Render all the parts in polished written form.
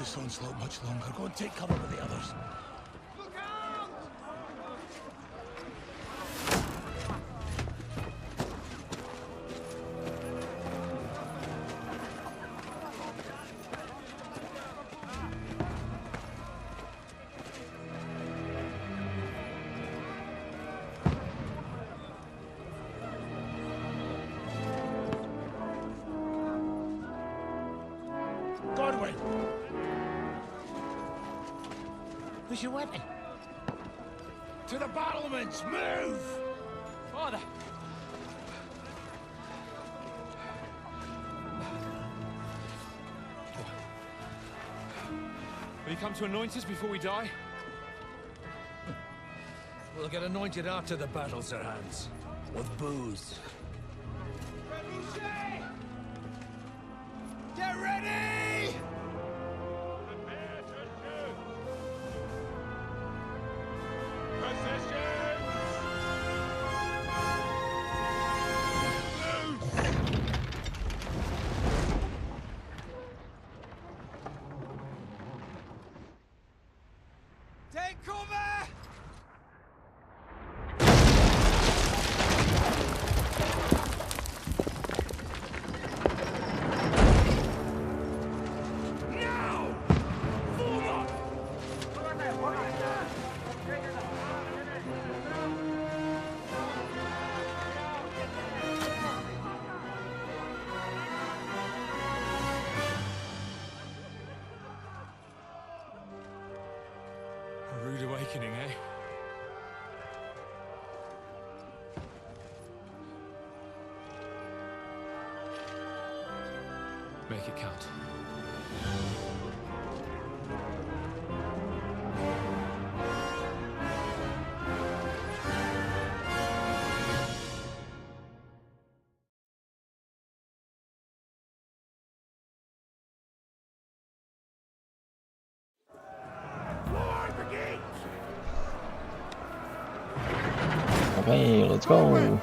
this onslaught much longer. Go and take cover with the others. Where's your weapon? To the battlements! Move! Father! Will you come to anoint us before we die? We'll get anointed after the battle, Sir Hans. With booze. Get ready! Take cover! A rude awakening, eh? Make it count. Okay, let's go.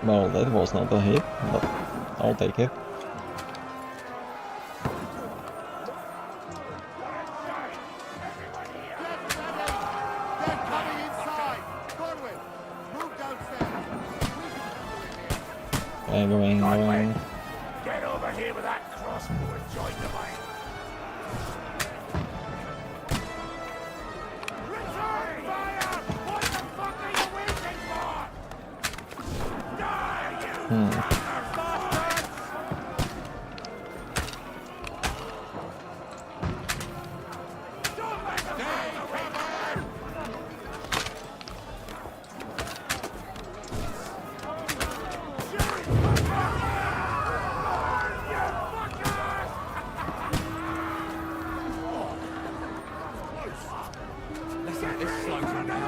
Well, that was not a hit, but I'll take it. Going. Get over here with that crossbow and join the line. Return fire! What the fuck are you waiting for? Die, you bastards! Don't let them get away!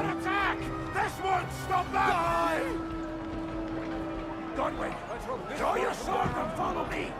Attack! This won't stop them! Die! Godwin, draw your sword and follow me!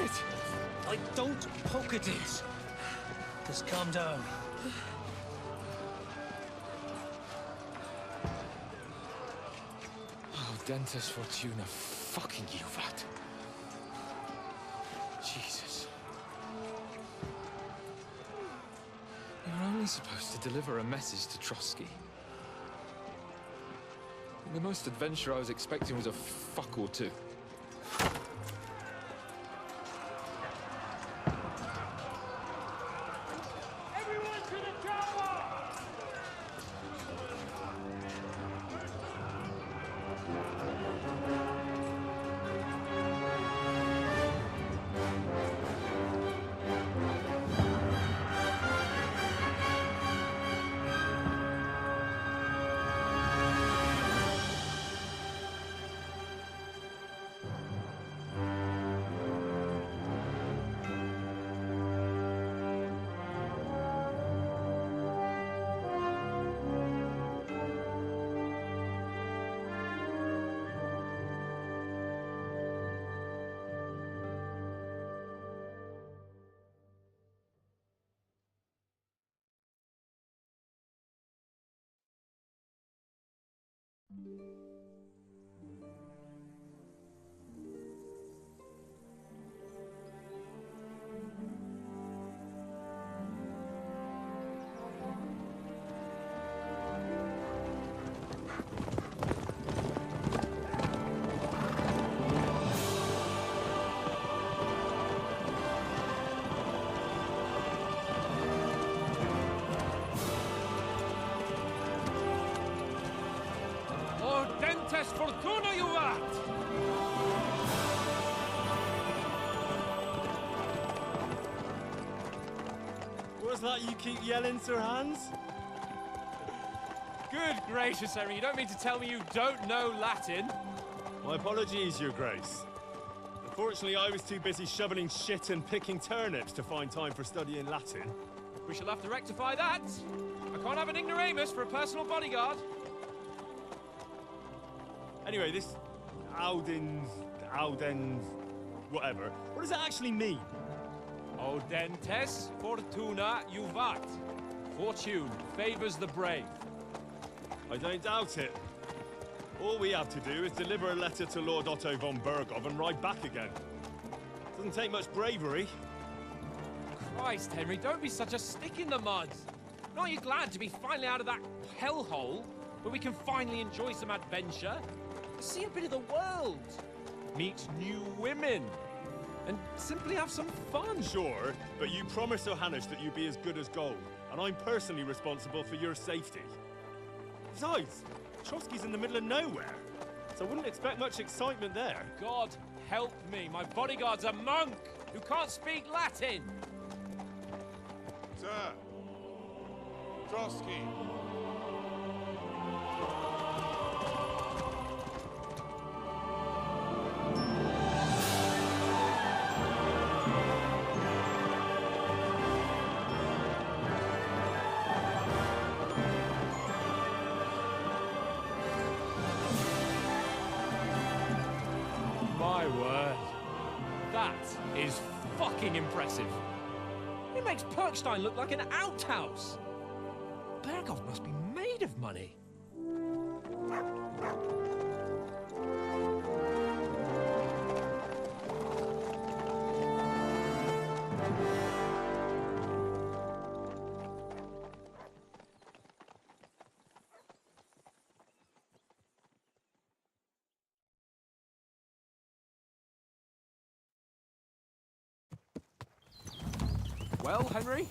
it! Don't poke at it. Just calm down. Oh, Dentes Fortuna, fucking Juvat. Jesus. You're only supposed to deliver a message to Trotsky. The most adventure I was expecting was a fuck or two. Everyone to the chopper! Oh, Dentes Fortuna, Juvat! What's that you keep yelling, Sir Hans? Good gracious, Henry, you don't mean to tell me you don't know Latin? My apologies, Your Grace. Unfortunately, I was too busy shoveling shit and picking turnips to find time for studying Latin. We shall have to rectify that. I can't have an ignoramus for a personal bodyguard. Anyway, this Audens, whatever. What does that actually mean? O Dentes Fortuna Juvat. Fortune favors the brave. I don't doubt it. All we have to do is deliver a letter to Lord Otto von Bergov and ride back again. Doesn't take much bravery. Christ, Henry, don't be such a stick in the mud. Aren't you glad to be finally out of that hellhole where we can finally enjoy some adventure? See a bit of the world, meet new women, and simply have some fun. Sure, but you promised Johannes that you'd be as good as gold, and I'm personally responsible for your safety. Besides, Trotsky's in the middle of nowhere, so I wouldn't expect much excitement there. God help me, my bodyguard's a monk who can't speak Latin. Sir. Trotsky. My word. That is fucking impressive. It makes Perkstein look like an outhouse. Bergov must be made of money. Well, Henry,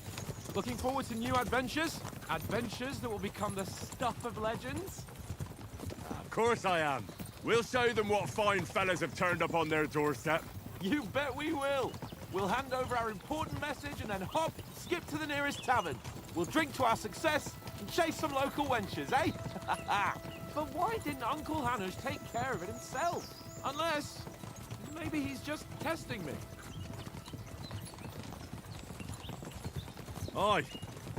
looking forward to new adventures? Adventures that will become the stuff of legends? Of course I am. We'll show them what fine fellas have turned up on their doorstep. You bet we will. We'll hand over our important message and then hop, skip to the nearest tavern. We'll drink to our success and chase some local wenches, eh? But why didn't Uncle Hanush take care of it himself? Unless, maybe he's just testing me. Aye,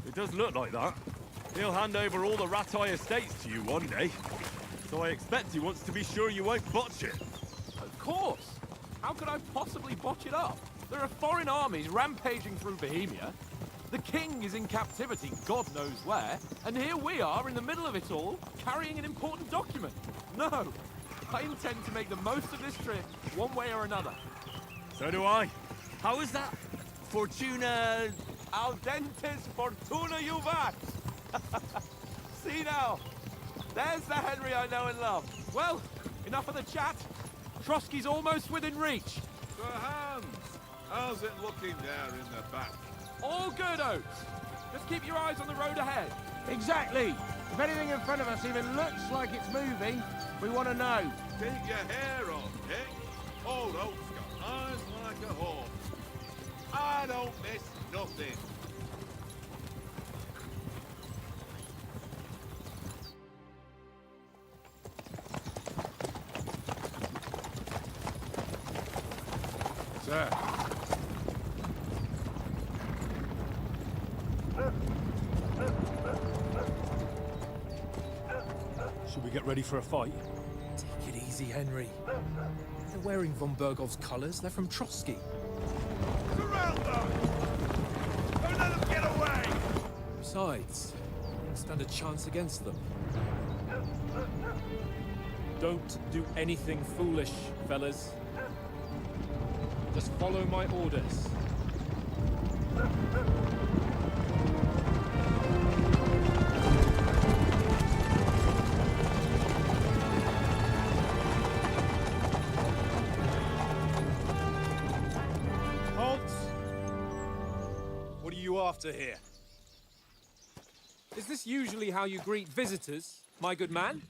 it does look like that. He'll hand over all the Ratai estates to you one day. So I expect he wants to be sure you won't botch it. Of course. How could I possibly botch it up? There are foreign armies rampaging through Bohemia. The king is in captivity, God knows where, and here we are in the middle of it all, carrying an important document. No, I intend to make the most of this trip, one way or another. So do I. How is that? Fortuna... Al dentes fortuna juvat. See now, there's the Henry I know and love. Well, enough of the chat. Trotsky's almost within reach. Sir Hans, how's it looking there in the back? All good, Oates. Just keep your eyes on the road ahead. Exactly. If anything in front of us even looks like it's moving, we want to know. Keep your hair on, Dick. Old Oak's got eyes like a hawk. I don't miss nothing. Sir. Should we get ready for a fight? Take it easy, Henry. They're wearing von Bergov's colours. They're from Trotsky. Surround them! Don't let them get away! Besides, we don't stand a chance against them. Don't do anything foolish, fellas. Just follow my orders. Halt! What are you after here? Is this usually how you greet visitors, my good man?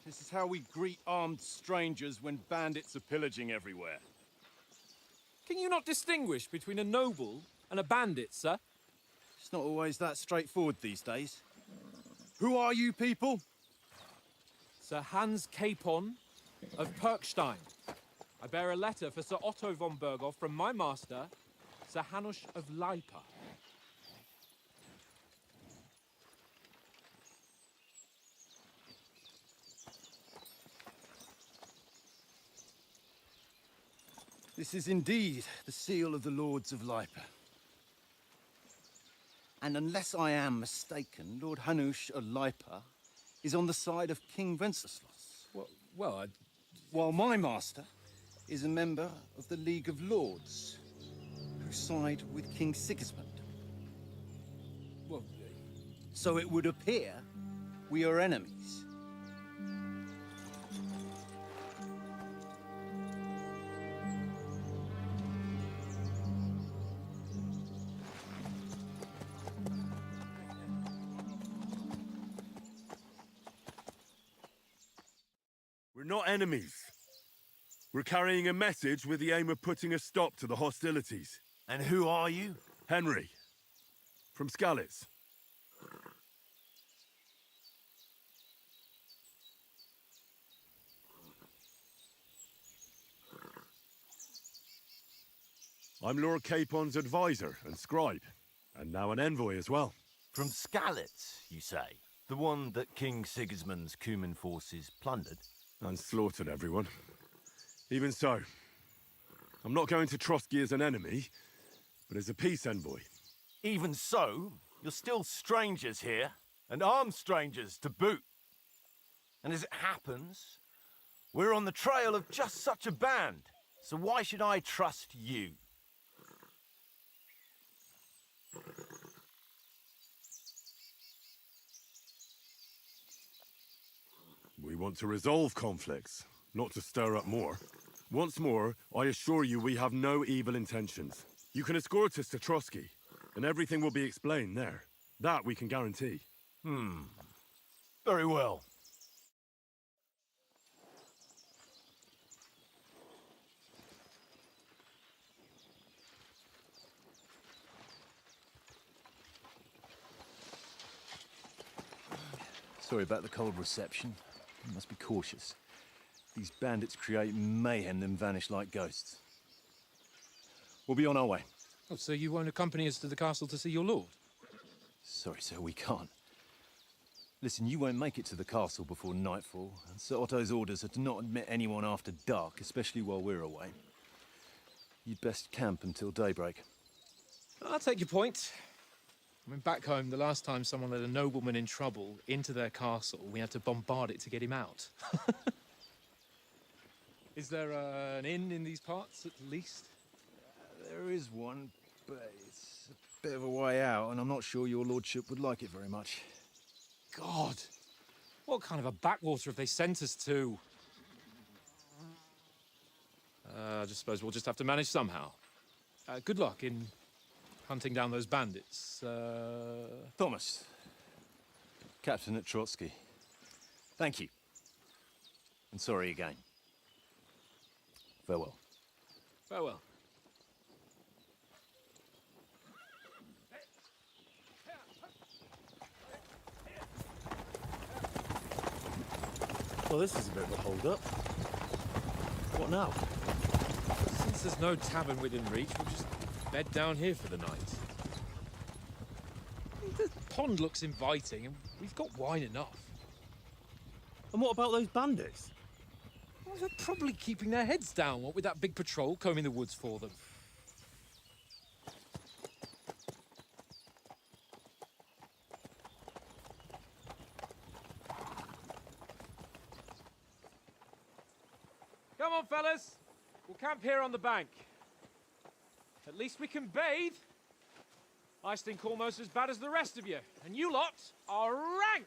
This is how we greet armed strangers when bandits are pillaging everywhere. Can you not distinguish between a noble and a bandit, sir? It's not always that straightforward these days. Who are you people? Sir Hans Capon of Perkstein. I bear a letter for Sir Otto von Berghoff from my master, Sir Hanush of Lipa. This is indeed the seal of the Lords of Lipa. And unless I am mistaken, Lord Hanush of Lipa is on the side of King Wenceslas. Well, While my master is a member of the League of Lords, who side with King Sigismund. well, So it would appear we are enemies. We're not enemies. We're carrying a message with the aim of putting a stop to the hostilities. And who are you? Henry, from Skalitz. I'm Lord Capon's advisor and scribe, and now an envoy as well. From Skalitz, you say? The one that King Sigismund's Cuman forces plundered? And slaughtered everyone. Even so, I'm not going to Trotsky as an enemy, but as a peace envoy. Even so, you're still strangers here, and armed strangers to boot. And as it happens, we're on the trail of just such a band, so why should I trust you? We want to resolve conflicts, not to stir up more. Once more, I assure you we have no evil intentions. You can escort us to Trotsky, and everything will be explained there. That we can guarantee. Very well. Sorry about the cold reception. You must be cautious. These bandits create mayhem, then vanish like ghosts. We'll be on our way. oh, so you won't accompany us to the castle to see your lord? Sorry, sir, we can't. Listen, you won't make it to the castle before nightfall, and Sir Otto's orders are to not admit anyone after dark, especially while we're away. you'd best camp until daybreak. I'll take your point. I mean, back home, the last time someone let a nobleman in trouble into their castle, we had to bombard it to get him out. Is there an inn in these parts, at least? There is one, but it's a bit of a way out, and I'm not sure your lordship would like it very much. God! What kind of a backwater have they sent us to? I just suppose we'll just have to manage somehow. Good luck in hunting down those bandits. Thomas, captain at Trotsky. Thank you. And sorry again. Farewell. Farewell. Well, this is a bit of a hold-up. What now? Since there's no tavern within reach, we'll just bed down here for the night. The pond looks inviting, and we've got wine enough. And what about those bandits? Well, they're probably keeping their heads down, what with that big patrol combing the woods for them. Come on, fellas. We'll camp here on the bank. At least we can bathe. I stink almost as bad as the rest of you, and you lot are rank.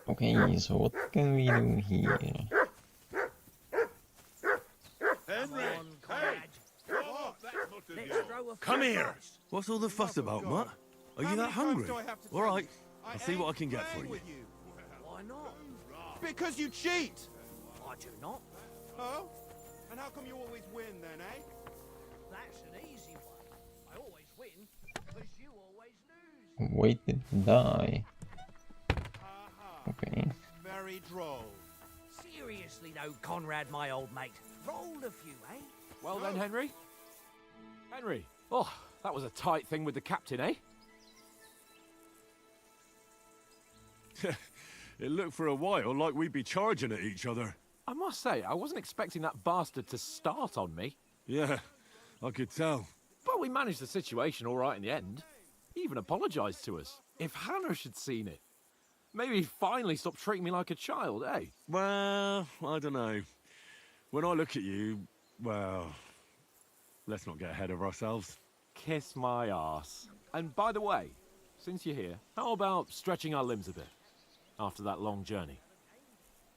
Okay, so what can we do here? Henry! Come here! What's all the fuss about, Mutt? Are you that hungry? All right, I'll see what I can get for you. Why not? Because you cheat! I do not. Oh? And how come you always win then, eh? That's an easy one. I always win because you always lose. Waited to die. Okay. Very droll. Seriously though, Conrad, my old mate. Roll a few, eh? Well then, Henry. Henry. Oh, that was a tight thing with the captain, eh? It looked for a while like we'd be charging at each other. I must say, I wasn't expecting that bastard to start on me. Yeah, I could tell. But we managed the situation all right in the end. He even apologized to us. If Hanush had seen it, maybe he'd finally stop treating me like a child, eh? Well, I don't know. When I look at you, well, let's not get ahead of ourselves. Kiss my arse. And by the way, since you're here, how about stretching our limbs a bit after that long journey?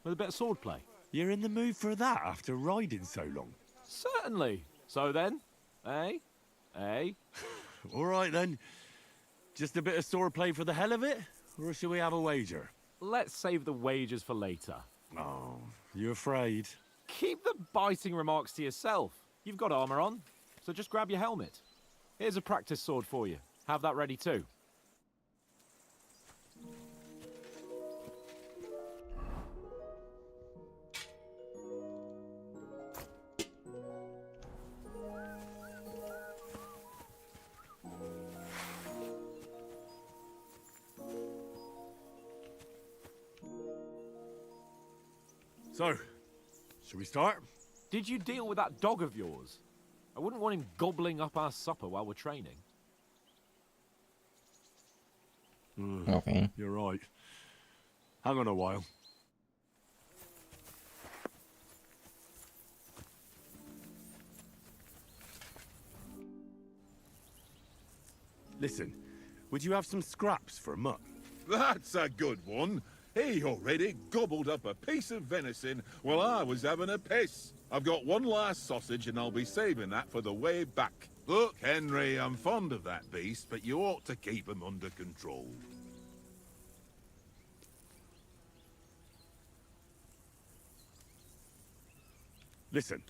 With a bit of swordplay. You're in the mood for that after riding so long? Certainly. So then, eh? Eh? All right then. Just a bit of swordplay for the hell of it? Or shall we have a wager? Let's save the wagers for later. Oh, you afraid? Keep the biting remarks to yourself. You've got armor on, so just grab your helmet. Here's a practice sword for you. Have that ready too. So, shall we start? Did you deal with that dog of yours? I wouldn't want him gobbling up our supper while we're training. Okay. You're right. Hang on a while. Listen, would you have some scraps for Mutt? That's a good one. He already gobbled up a piece of venison while I was having a piss. I've got one last sausage and I'll be saving that for the way back. Look, Henry, I'm fond of that beast, but you ought to keep him under control. Listen,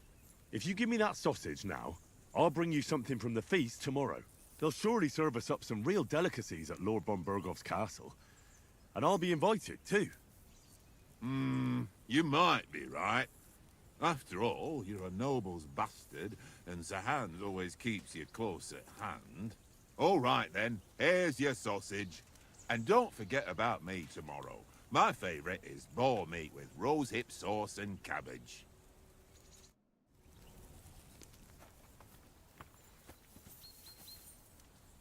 if you give me that sausage now, I'll bring you something from the feast tomorrow. They'll surely serve us up some real delicacies at Lord von Bergov's castle. And I'll be invited, too. You might be right. After all, you're a noble's bastard, and Sir Hans always keeps you close at hand. All right then, here's your sausage. And don't forget about me tomorrow. My favourite is boar meat with rosehip sauce and cabbage.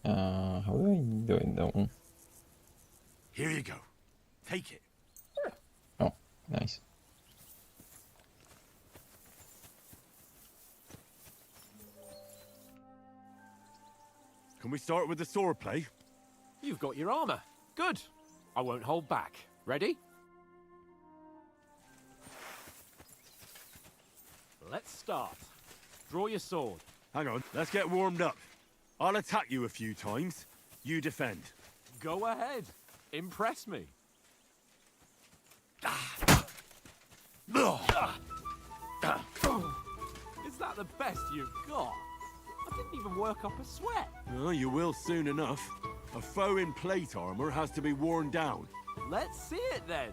How do I do it though? Here you go. Take it. Oh, nice. Can we start with the sword play? You've got your armor. Good. I won't hold back. Ready? Let's start. Draw your sword. Hang on, let's get warmed up. I'll attack you a few times. You defend. Go ahead. Impress me. Is that the best you've got? I didn't even work up a sweat. Oh, you will soon enough. A foe in plate armor has to be worn down. Let's see it then.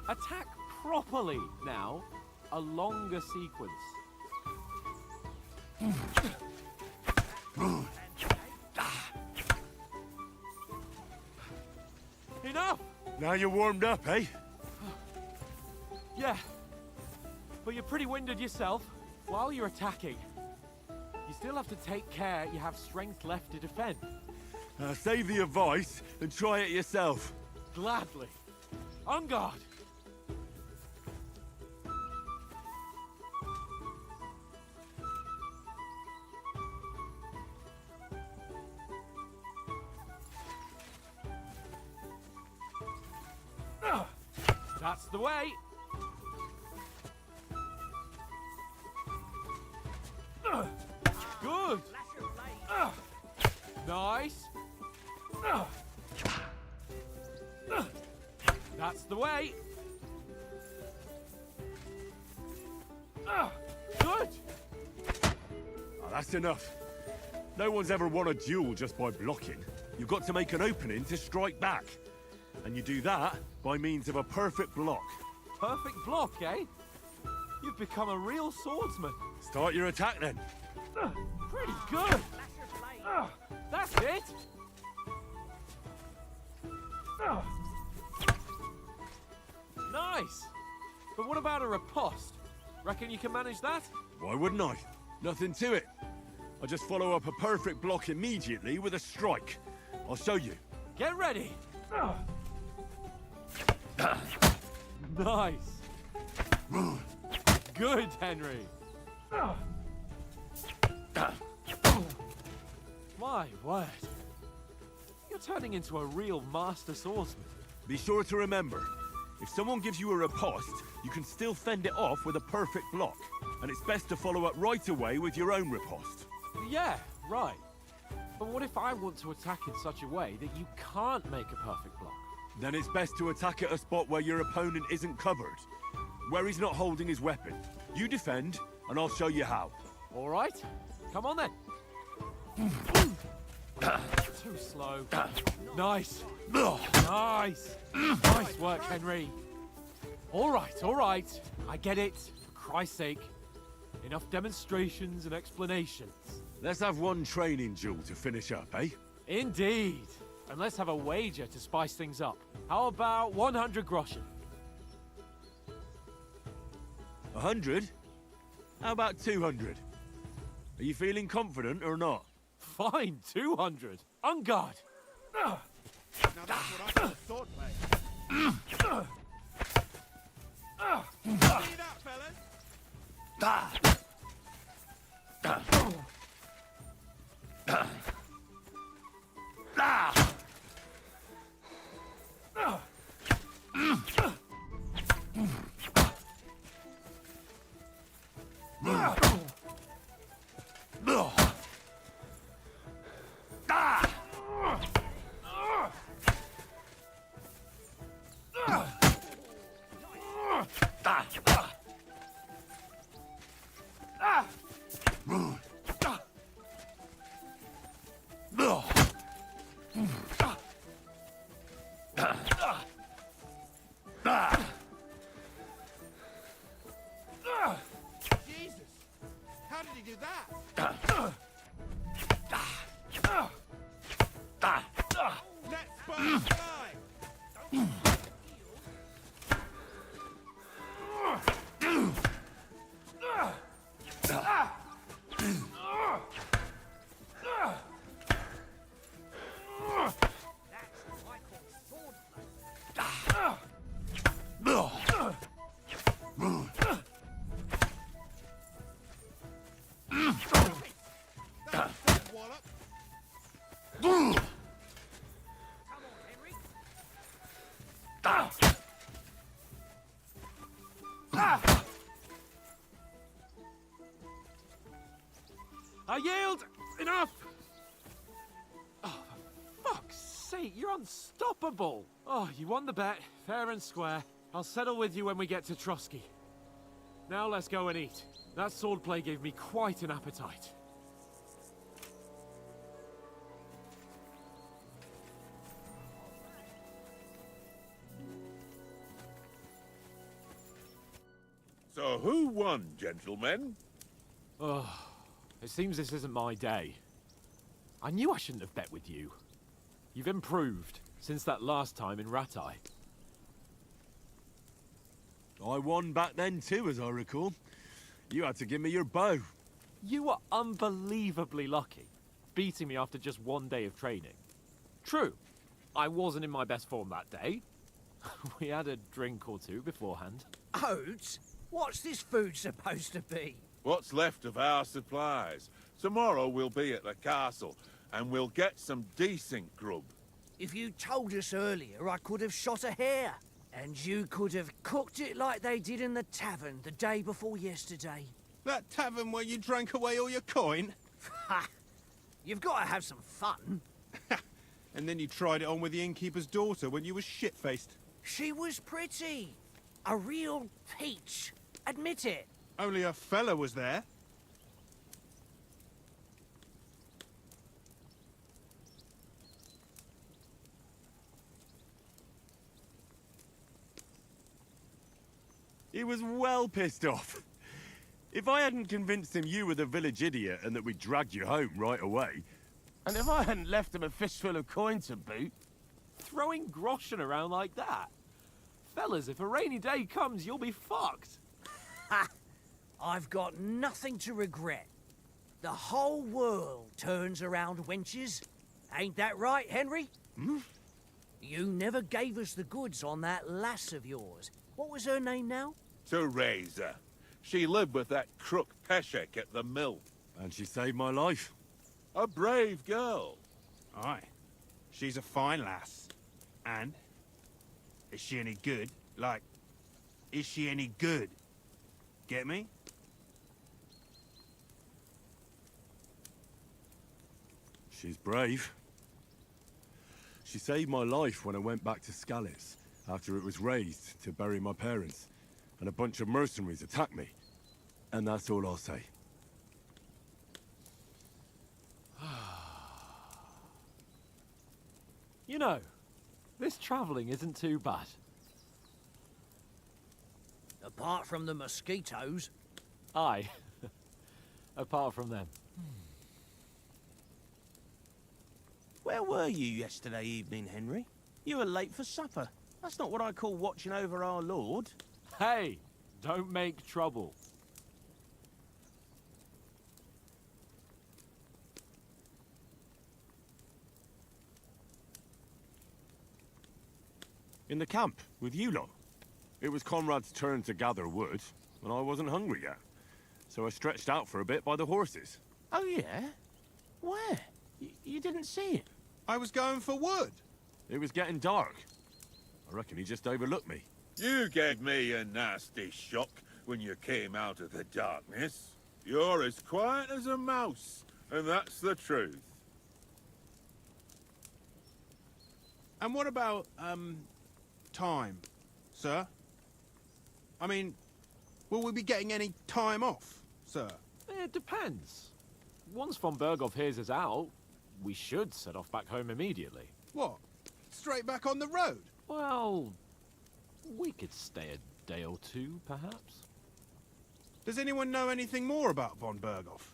Attack properly now. A longer sequence. Enough! Now you're warmed up, eh? Yeah. But you're pretty winded yourself. While you're attacking, you still have to take care you have strength left to defend. Save the advice and try it yourself. Gladly. On guard! That's the way. Good. Nice. That's the way. Good. Oh, that's enough. No one's ever won a duel just by blocking. You've got to make an opening to strike back. And you do that by means of a perfect block. Perfect block, eh? You've become a real swordsman. Start your attack then. Pretty good. That's it. Nice. But what about a riposte? Reckon you can manage that? Why wouldn't I? Nothing to it. I just follow up a perfect block immediately with a strike. I'll show you. Get ready. Nice. Good, Henry. My word. You're turning into a real master swordsman. Be sure to remember, if someone gives you a riposte, you can still fend it off with a perfect block. And it's best to follow up right away with your own riposte. Yeah, right. But what if I want to attack in such a way that you can't make a perfect block? Then it's best to attack at a spot where your opponent isn't covered, where he's not holding his weapon. You defend, and I'll show you how. All right. Come on then. Too slow. Nice. Nice. Nice work, Henry. All right. I get it. For Christ's sake. Enough demonstrations and explanations. Let's have one training duel to finish up, eh? Indeed. And let's have a wager to spice things up. How about 100 groschen? 100? How about 200? Are you feeling confident or not? Fine, 200. On guard. Now that's what I call sword play. See that, fellas? Jesus! How did he do that? I yield! Enough! Oh, for fuck's sake, you're unstoppable! Oh, you won the bet, fair and square. I'll settle with you when we get to Trotsky. Now let's go and eat. That swordplay gave me quite an appetite. So who won, gentlemen? Oh, it seems this isn't my day. I knew I shouldn't have bet with you. You've improved since that last time in Ratai. I won back then too, as I recall. You had to give me your bow. You were unbelievably lucky, beating me after just one day of training. True, I wasn't in my best form that day. We had a drink or two beforehand. Oats? What's this food supposed to be? What's left of our supplies. Tomorrow we'll be at the castle, and we'll get some decent grub. If you told us earlier, I could have shot a hare. And you could have cooked it like they did in the tavern the day before yesterday. That tavern where you drank away all your coin? Ha! You've got to have some fun. And then you tried it on with the innkeeper's daughter when you were shit-faced. She was pretty. A real peach. Admit it. Only a fella was there. He was well pissed off. If I hadn't convinced him you were the village idiot and that we dragged you home right away... And if I hadn't left him a fistful of coin to boot... Throwing groschen around like that? Fellas, if a rainy day comes, you'll be fucked. Ha! I've got nothing to regret. The whole world turns around wenches. Ain't that right, Henry? Hmm? You never gave us the goods on that lass of yours. What was her name now? Teresa. She lived with that crook Peshek at the mill. And she saved my life. A brave girl. Aye. She's a fine lass. And? Is she any good? Like, is she any good? Get me? She's brave. She saved my life when I went back to Scallis after it was razed to bury my parents, and a bunch of mercenaries attacked me. And that's all I'll say. You know, this travelling isn't too bad. Apart from the mosquitoes. Aye. Apart from them. Where were you yesterday evening, Henry? You were late for supper. That's not what I call watching over our lord. Hey, don't make trouble. In the camp, with you lot. It was Conrad's turn to gather wood, and I wasn't hungry yet. So I stretched out for a bit by the horses. Oh, yeah? Where? You didn't see it? I was going for wood. It was getting dark. I reckon he just overlooked me. You gave me a nasty shock when you came out of the darkness. You're as quiet as a mouse, and that's the truth. And what about, time, sir? I mean, will we be getting any time off, sir? It depends. Once von Berghoff hears us out, we should set off back home immediately. What? Straight back on the road? Well, we could stay a day or two, perhaps. Does anyone know anything more about von Berghoff?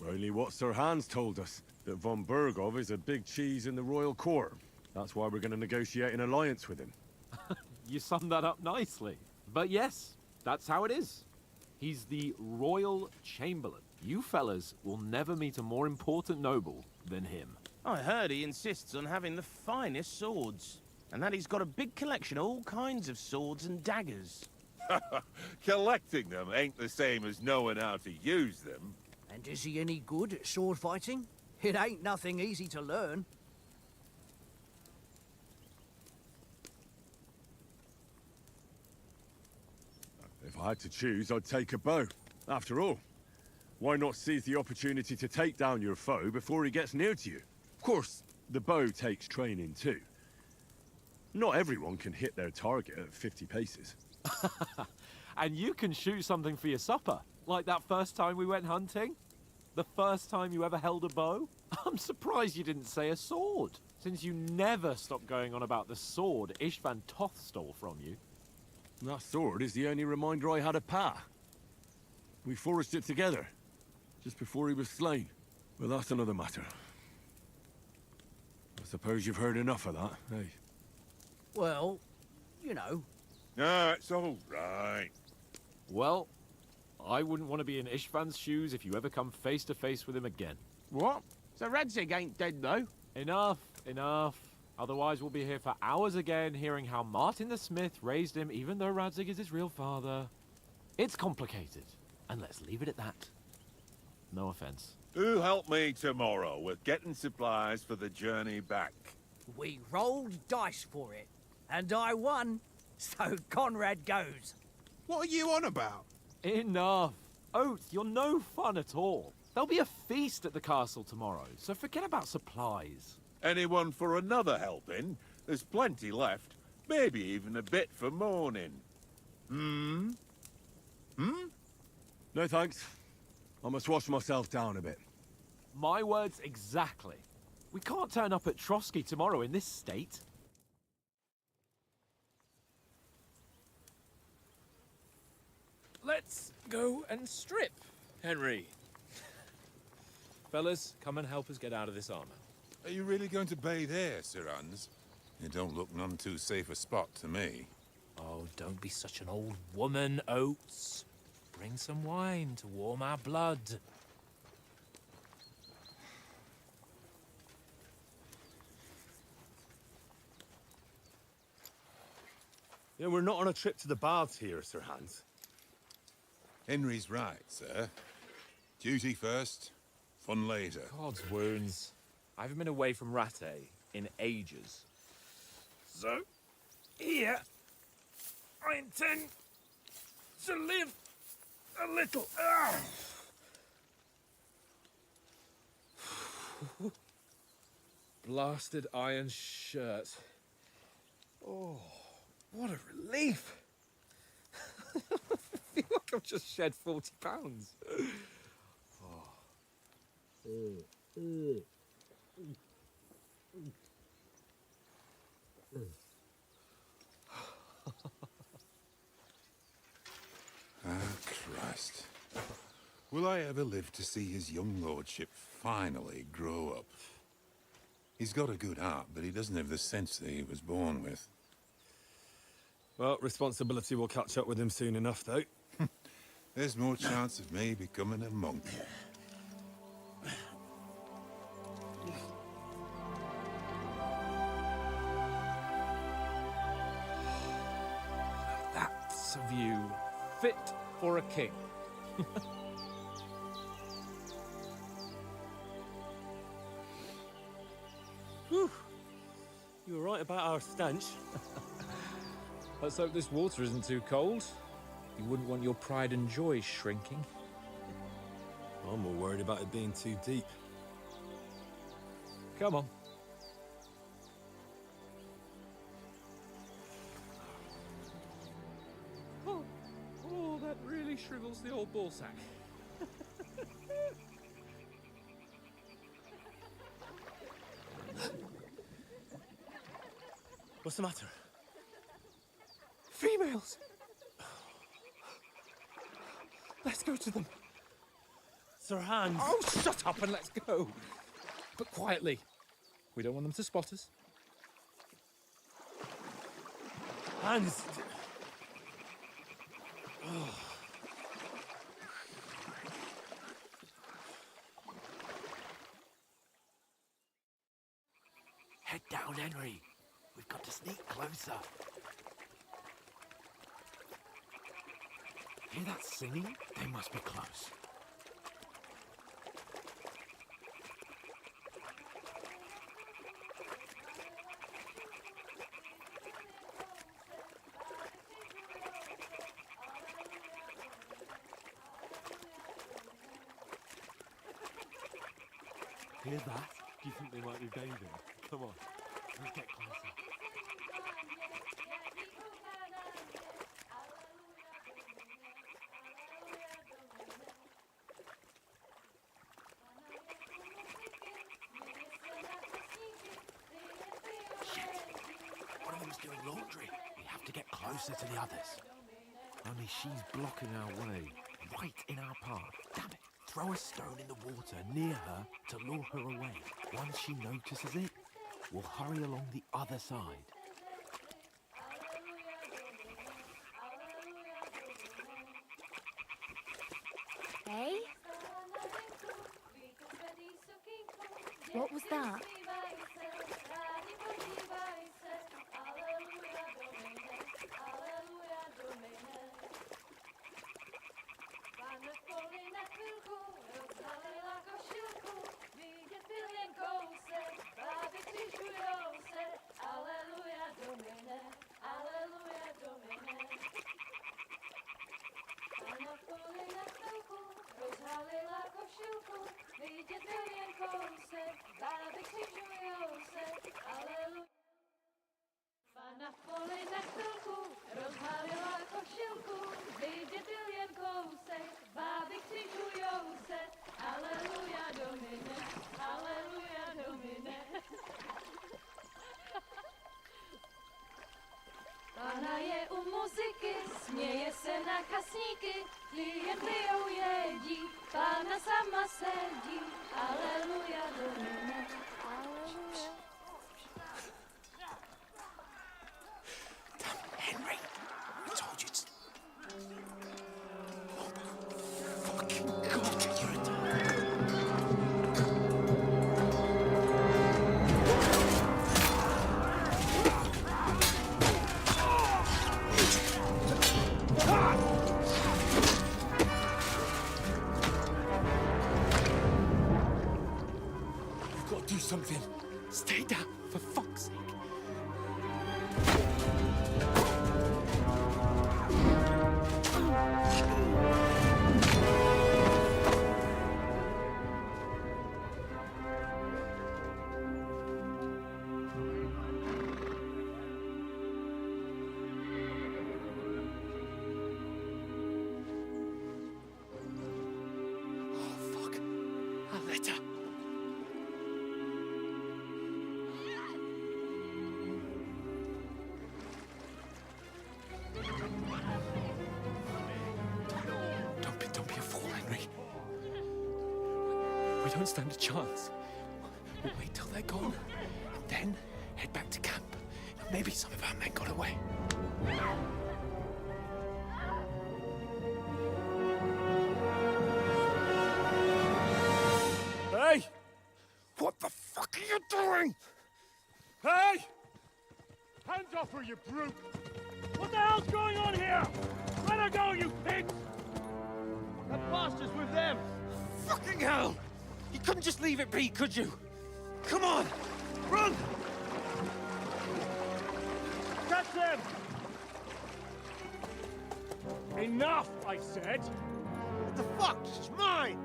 Only what Sir Hans told us. That von Bergov is a big cheese in the royal court. That's why we're going to negotiate an alliance with him. You summed that up nicely. But yes, that's how it is. He's the royal chamberlain. You fellas will never meet a more important noble than him. I heard he insists on having the finest swords, and that he's got a big collection of all kinds of swords and daggers. Collecting them ain't the same as knowing how to use them. And is he any good at sword fighting? It ain't nothing easy to learn. If I had to choose, I'd take a bow. After all, why not seize the opportunity to take down your foe before he gets near to you? Of course, the bow takes training too. Not everyone can hit their target at 50 paces. And you can shoot something for your supper, like that first time we went hunting. The first time you ever held a bow. I'm surprised you didn't say a sword, since you never stopped going on about the sword Istvan Toth stole from you. That sword is the only reminder I had of Pa. We forged it together, just before he was slain. But that's another matter. I suppose you've heard enough of that, eh? Well, you know. No, it's all right. Well, I wouldn't want to be in Istvan's shoes if you ever come face to face with him again. What? So Radzig ain't dead, though? Enough, enough. Otherwise we'll be here for hours again, hearing how Martin the Smith raised him, even though Radzig is his real father. It's complicated, and let's leave it at that. No offense. Who'll help me tomorrow with getting supplies for the journey back? We rolled dice for it, and I won, so Conrad goes. What are you on about? Enough. Oath, you're no fun at all. There'll be a feast at the castle tomorrow, so forget about supplies. Anyone for another helping? There's plenty left. Maybe even a bit for morning. Hmm? No thanks. I must wash myself down a bit. My words exactly. We can't turn up at Trotsky tomorrow in this state. Let's go and strip, Henry. Fellas, come and help us get out of this armor. Are you really going to bathe here, Sir Hans? It don't look none too safe a spot to me. Oh, don't be such an old woman, Oates. Bring some wine to warm our blood. Yeah, we're not on a trip to the baths here, Sir Hans. Henry's right, sir. Duty first, fun later. God's wounds. I haven't been away from Rattay in ages. So, here, I intend to live a little. Blasted iron shirt. Oh, what a relief. I feel like I've just shed 40 pounds. Christ. Will I ever live to see his young lordship finally grow up? He's got a good heart, but he doesn't have the sense that he was born with. Well, responsibility will catch up with him soon enough, though. There's more chance of me becoming a monk. That's a view fit for a king. Whew. You were right about our stench. Let's hope this water isn't too cold. You wouldn't want your pride and joy shrinking. I'm more worried about it being too deep. Come on. Oh, that really shrivels the old ball sack. What's the matter? Females! Let's go to them. Sir Hans! Oh, shut up and let's go! but quietly. We don't want them to spot us. Hans! Head down, Henry. We've got to sneak closer. Hear that singing? They must be close. Hear that? Do you think they might be bathing? Come on, let's get closer. One of them's doing laundry. We have to get closer to the others. Only she's blocking our way, right in our path. Damn it. Throw a stone in the water near her to lure her away. Once she notices it, we'll hurry along the other side. Hey? What was that? Na poli na chvilku rozhalila košilku, vidět byl jen kousek, báby křižujou se, aleluja Domine, aleluja Domine. Pána je u muziky, směje se na kasníky, klienty ją jedí, pána sama sedí, aleluja Domine, aleluja. Henry, I told you to... Oh, fucking God, you're a... You've got to do something. Stay down, for fuck's sake. Don't be a fool, Henry. We don't stand a chance. We'll wait till they're gone, and then head back to camp. Maybe some of our men got away. Hey! What the fuck are you doing? Hey! Hands off her, you brute! What the hell's going on here? Let her go, you pigs! That bastard's with them! Fucking hell! You couldn't just leave it be, could you? Come on! Run! Catch them! Enough, I said! What the fuck? It's mine!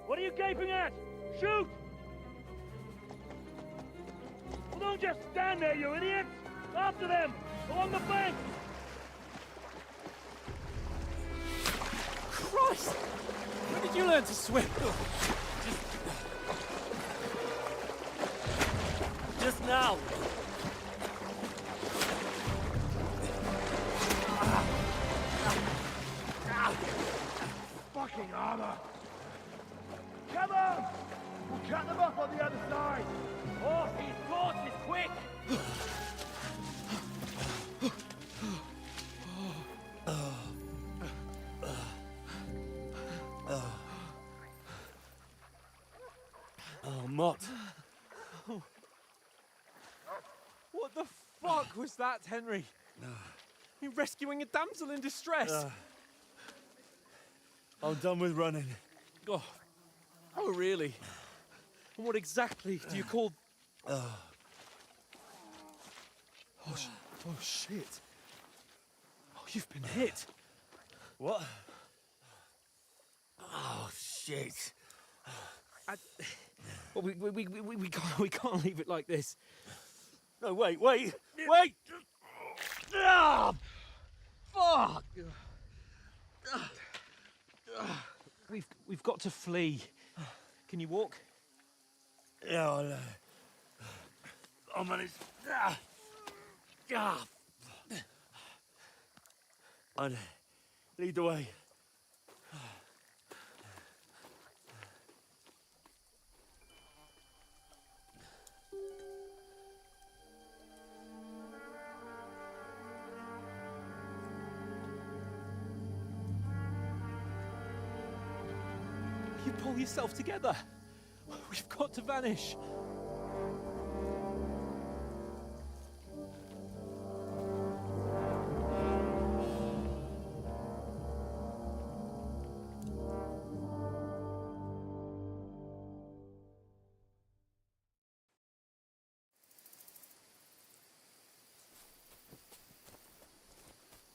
What are you gaping at? Shoot! Well, don't just stand there, you idiots! After them! Along the bank! Christ! When did you learn to swim? Just now. Fucking armor! Come on! We'll cut them off on the other side! Oh, these torches, quick! Oh, Mott. What the fuck was that, Henry? You're rescuing a damsel in distress. I'm done with running. Oh, really? And what exactly do you call... Oh, shit. Oh, you've been hit. What? Oh, shit. Well, we can't leave it like this. No, wait! Ah! Fuck! We've got to flee. Can you walk? Yeah, I'll manage. I'd lead the way. You pull yourself together. We've got to vanish.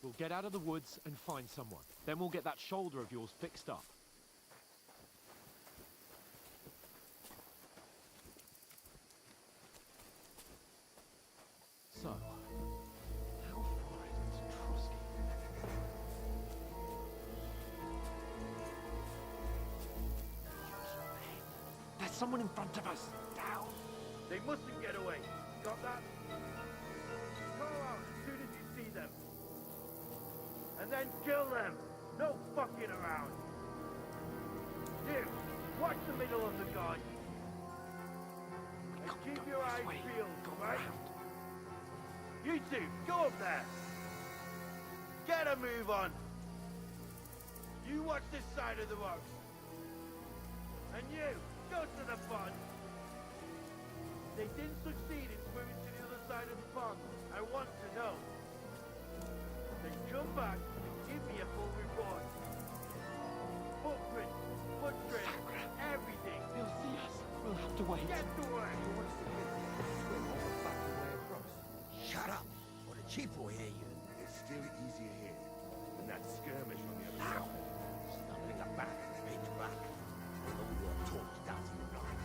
We'll get out of the woods and find someone. Then we'll get that shoulder of yours fixed up. So, how far is it to Trotsky? There's someone in front of us. Down. They mustn't get away. Got that? Call out as soon as you see them. And then kill them. No fucking around. You, watch the middle of the gun. And keep your eyes peeled, right? You two, go up there. Get a move on. You watch this side of the rocks. And you, go to the pond. They didn't succeed in swimming to the other side of the pond. I want to know. Then come back and give me a full report. Footprints, footprints, everything. They'll see us. We'll have to wait. Get to work. Shut up, or the chief will hear you. It's still easier here than that skirmish on the other side. Stumbling up back, it's back. With all your talk doesn't right.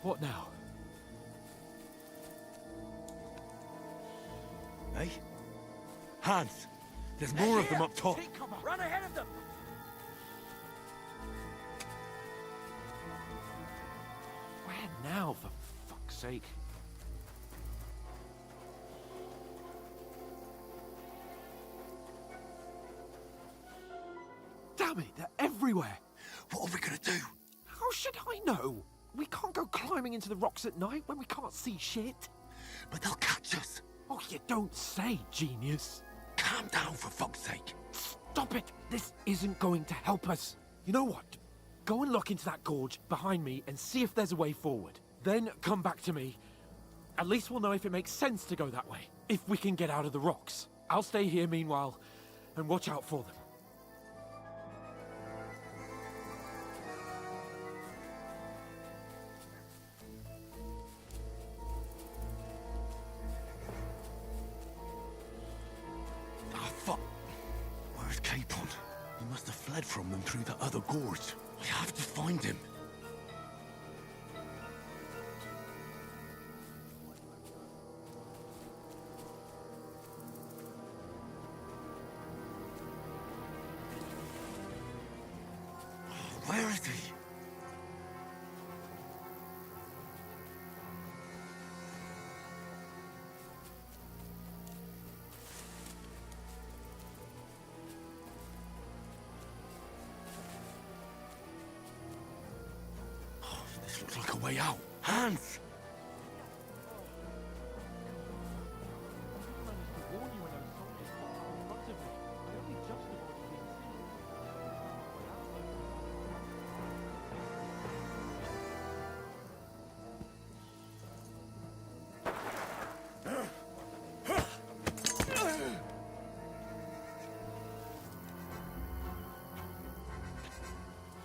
What now? Hey? Hans! There's more of them up top. Take cover. Run ahead of them. Where now, for fuck's sake? Damn it, they're everywhere. What are we gonna do? How should I know? We can't go climbing into the rocks at night when we can't see shit. But they'll catch us. Oh, you don't say, genius. Calm down, for fuck's sake. Stop it! This isn't going to help us. You know what? Go and look into that gorge behind me and see if there's a way forward. Then come back to me. At least we'll know if it makes sense to go that way. If we can get out of the rocks. I'll stay here meanwhile and watch out for them. Ah, fuck. Where's Capon? He must have fled from them through the other gorge. I have to find him. Where is he? Oh, this looks like a way out. Hans!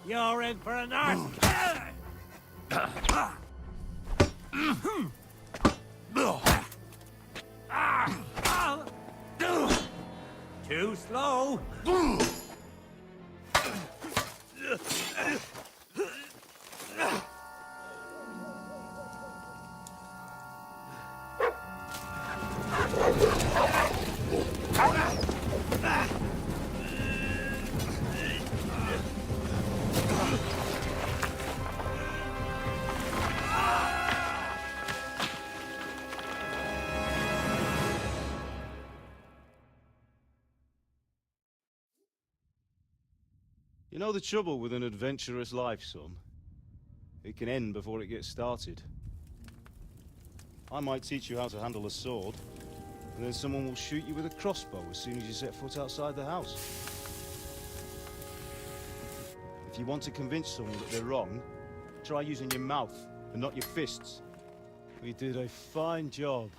You're in for a nice... Too slow. You know the trouble with an adventurous life, son? It can end before it gets started. I might teach you how to handle a sword, and then someone will shoot you with a crossbow as soon as you set foot outside the house. If you want to convince someone that they're wrong, try using your mouth and not your fists. We did a fine job.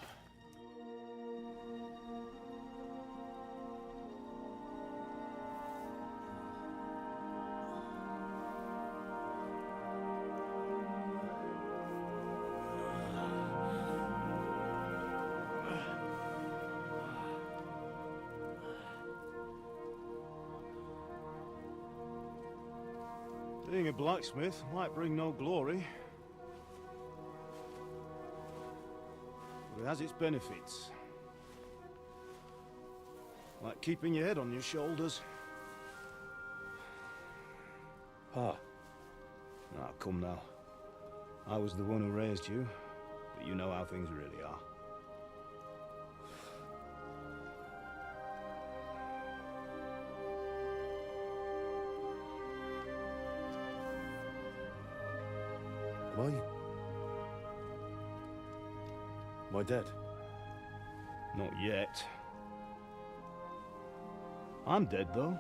Being a blacksmith might bring no glory, but it has its benefits. Like keeping your head on your shoulders. Pa. Now, come now. I was the one who raised you, but you know how things really are. Am I dead? Not yet. I'm dead, though.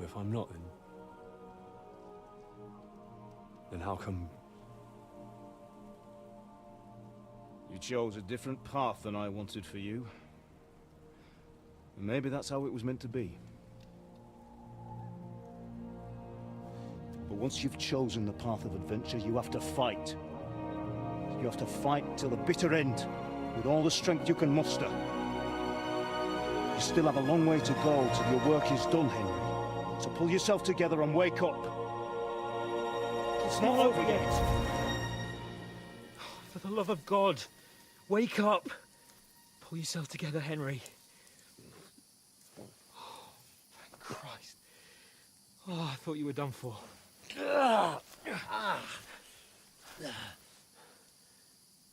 If I'm not, then how come... You chose a different path than I wanted for you. And maybe that's how it was meant to be. But once you've chosen the path of adventure, you have to fight. You have to fight till the bitter end, with all the strength you can muster. You still have a long way to go till your work is done, Henry. So pull yourself together and wake up. It's not over yet. For the love of God, wake up. Pull yourself together, Henry. Oh, thank Christ. Oh, I thought you were done for.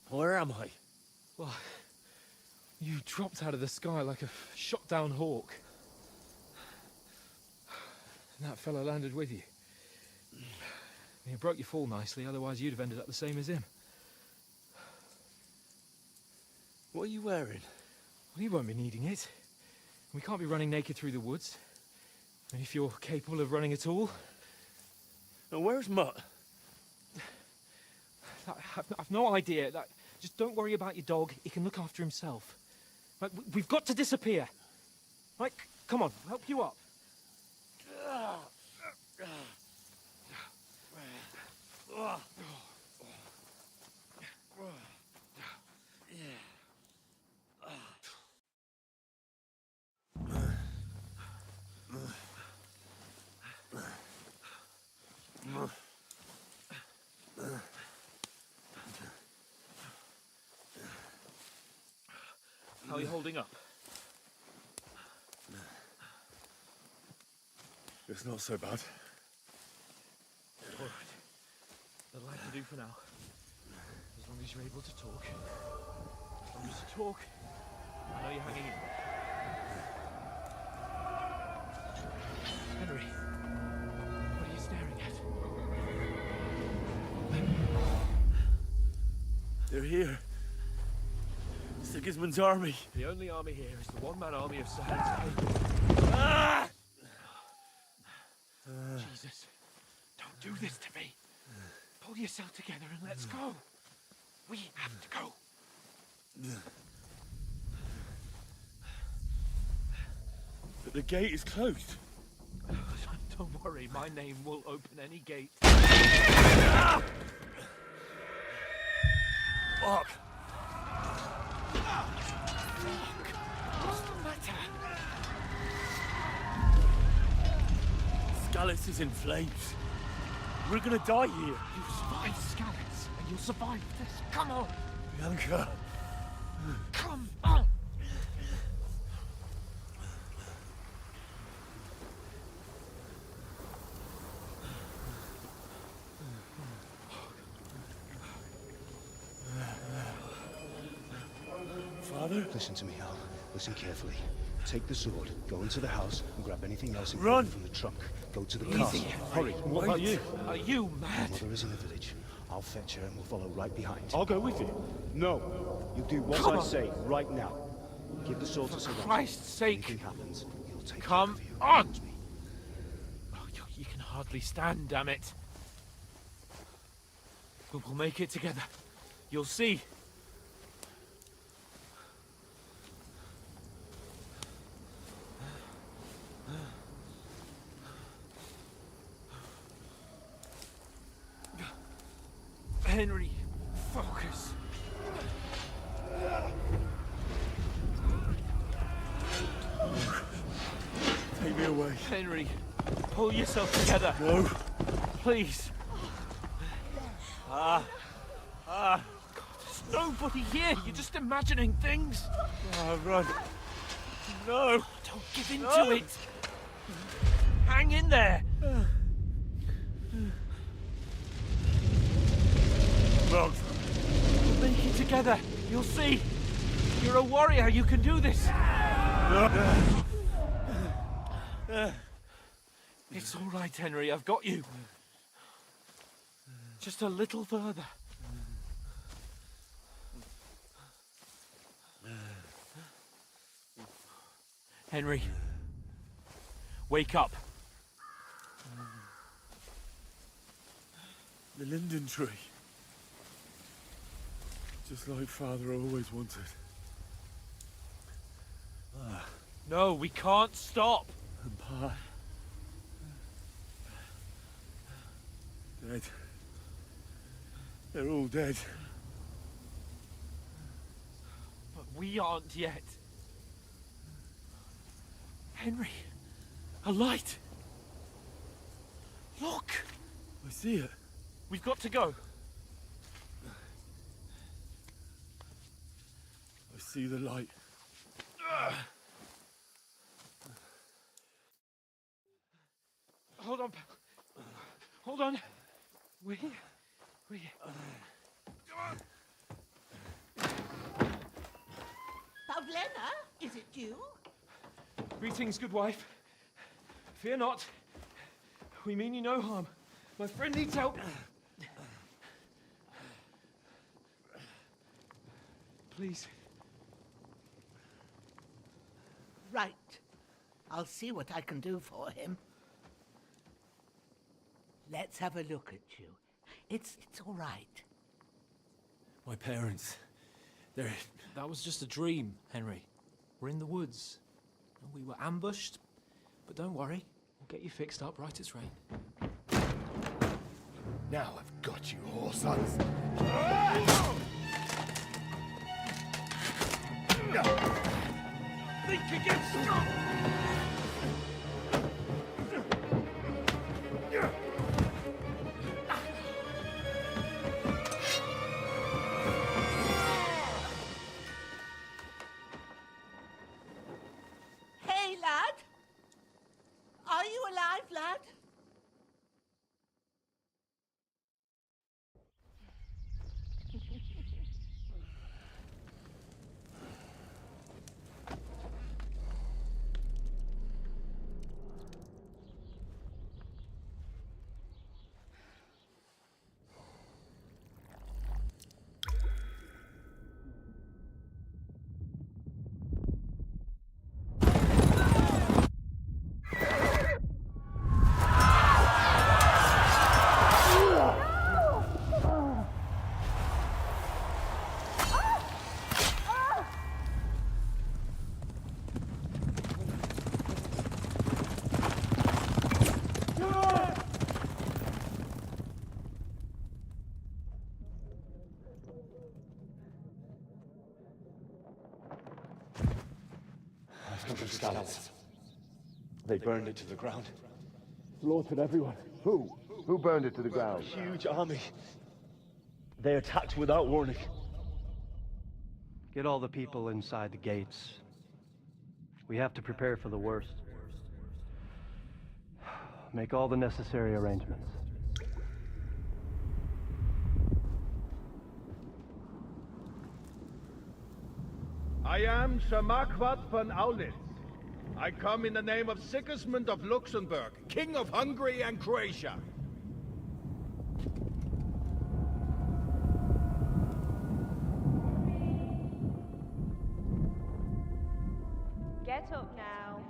Where am I? Well, You dropped out of the sky like a shot-down hawk. And that fella landed with you. You broke your fall nicely, otherwise you'd have ended up the same as him. What are you wearing? Well, you won't be needing it. We can't be running naked through the woods. And if you're capable of running at all... Now, where's Mutt? I've no idea. Just don't worry about your dog. He can look after himself. We've got to disappear. Right, come on, I'll help you up. How are you holding up? It's not so bad. All right. That'll have to do for now. As long as you're able to talk. As long as you talk, I know you're hanging in there. Henry, what are you staring at? They're here. Sigismund's army. The only army here is the one-man army of Sahan's. Ah! Jesus, don't do this to me. Pull yourself together and let's go. We have to go. But the gate is closed. Don't worry, my name will open any gate. Fuck! What's the matter? Skalitz is in flames. We're gonna die here. You survived Skalitz, and you'll survive this. Come on. Bianca. Come on. Father? Listen to me, Al. Listen carefully. Take the sword, go into the house, and grab anything else Run! from the trunk. Go to the Easy. castle. Hurry. What about you? Are you mad? My mother is in the village. I'll fetch her and we'll follow right behind. I'll go with you. No. You do what Come I on. say right now. Give the sword to For Sarah. Christ's sake. Anything happens, he'll take Come care of you. on. Oh, you can hardly stand, damn it. We'll make it together. You'll see. Henry, focus. Take me away. Henry, pull yourself together. No. Please. God, there's nobody here. You're just imagining things. Run. No. Don't give in to it. Hang in there. Run. We'll make it together. You'll see. You're a warrior. You can do this. It's all right, Henry. I've got you. Just a little further. Henry, wake up. The linden tree. Just like Father always wanted. No, we can't stop. And Pa. Dead. They're all dead. But we aren't yet. Henry, a light. Look. I see it. We've got to go. I see the light. Hold on. Hold on. We're here. We're here. Pawel, Lena, is it you? Greetings, good wife. Fear not. We mean you no harm. My friend needs help. Please. Right. I'll see what I can do for him. Let's have a look at you. It's all right. My parents. That was just a dream, Henry. We're in the woods. We were ambushed, but don't worry. We'll get you fixed up right as rain. Now I've got you, whore sons. Think again, stop! Hey, lad! Are you alive, lad? Scallops. They burned it to the ground. Slaughtered everyone. Who? Who burned it to the ground? A huge army. They attacked without warning. Get all the people inside the gates. We have to prepare for the worst. Make all the necessary arrangements. I am Sir Marquardt von Aulitz. I come in the name of Sigismund of Luxembourg, King of Hungary and Croatia. Get up now.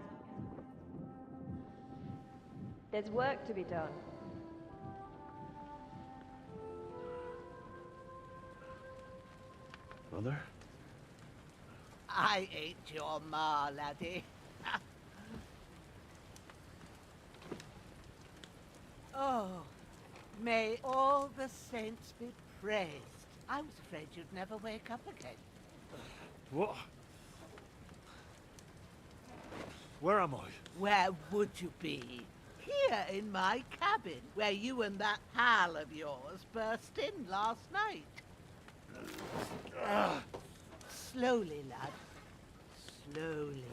There's work to be done. Mother? I ain't your ma, laddie. Oh, may all the saints be praised. I was afraid you'd never wake up again. What? Where am I? Where would you be? Here in my cabin, where you and that pal of yours burst in last night. Slowly, lad. Slowly.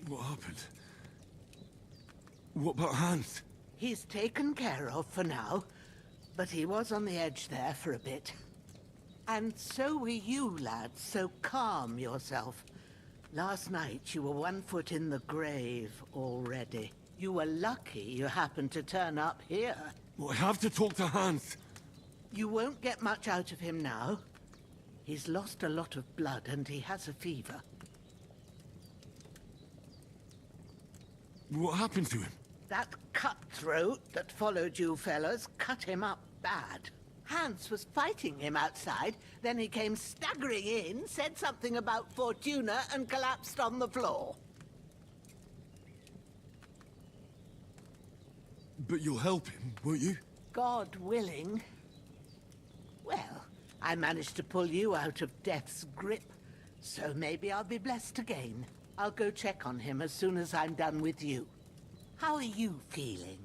What happened? What about Hans? He's taken care of for now, but he was on the edge there for a bit. And so were you, lad, so calm yourself. Last night you were 1 foot in the grave already. You were lucky you happened to turn up here. Well, I have to talk to Hans. You won't get much out of him now. He's lost a lot of blood and he has a fever. What happened to him? That cutthroat that followed you fellas cut him up bad. Hans was fighting him outside, then he came staggering in, said something about Fortuna, and collapsed on the floor. But you'll help him, won't you? God willing. Well, I managed to pull you out of death's grip, so maybe I'll be blessed again. I'll go check on him as soon as I'm done with you. How are you feeling?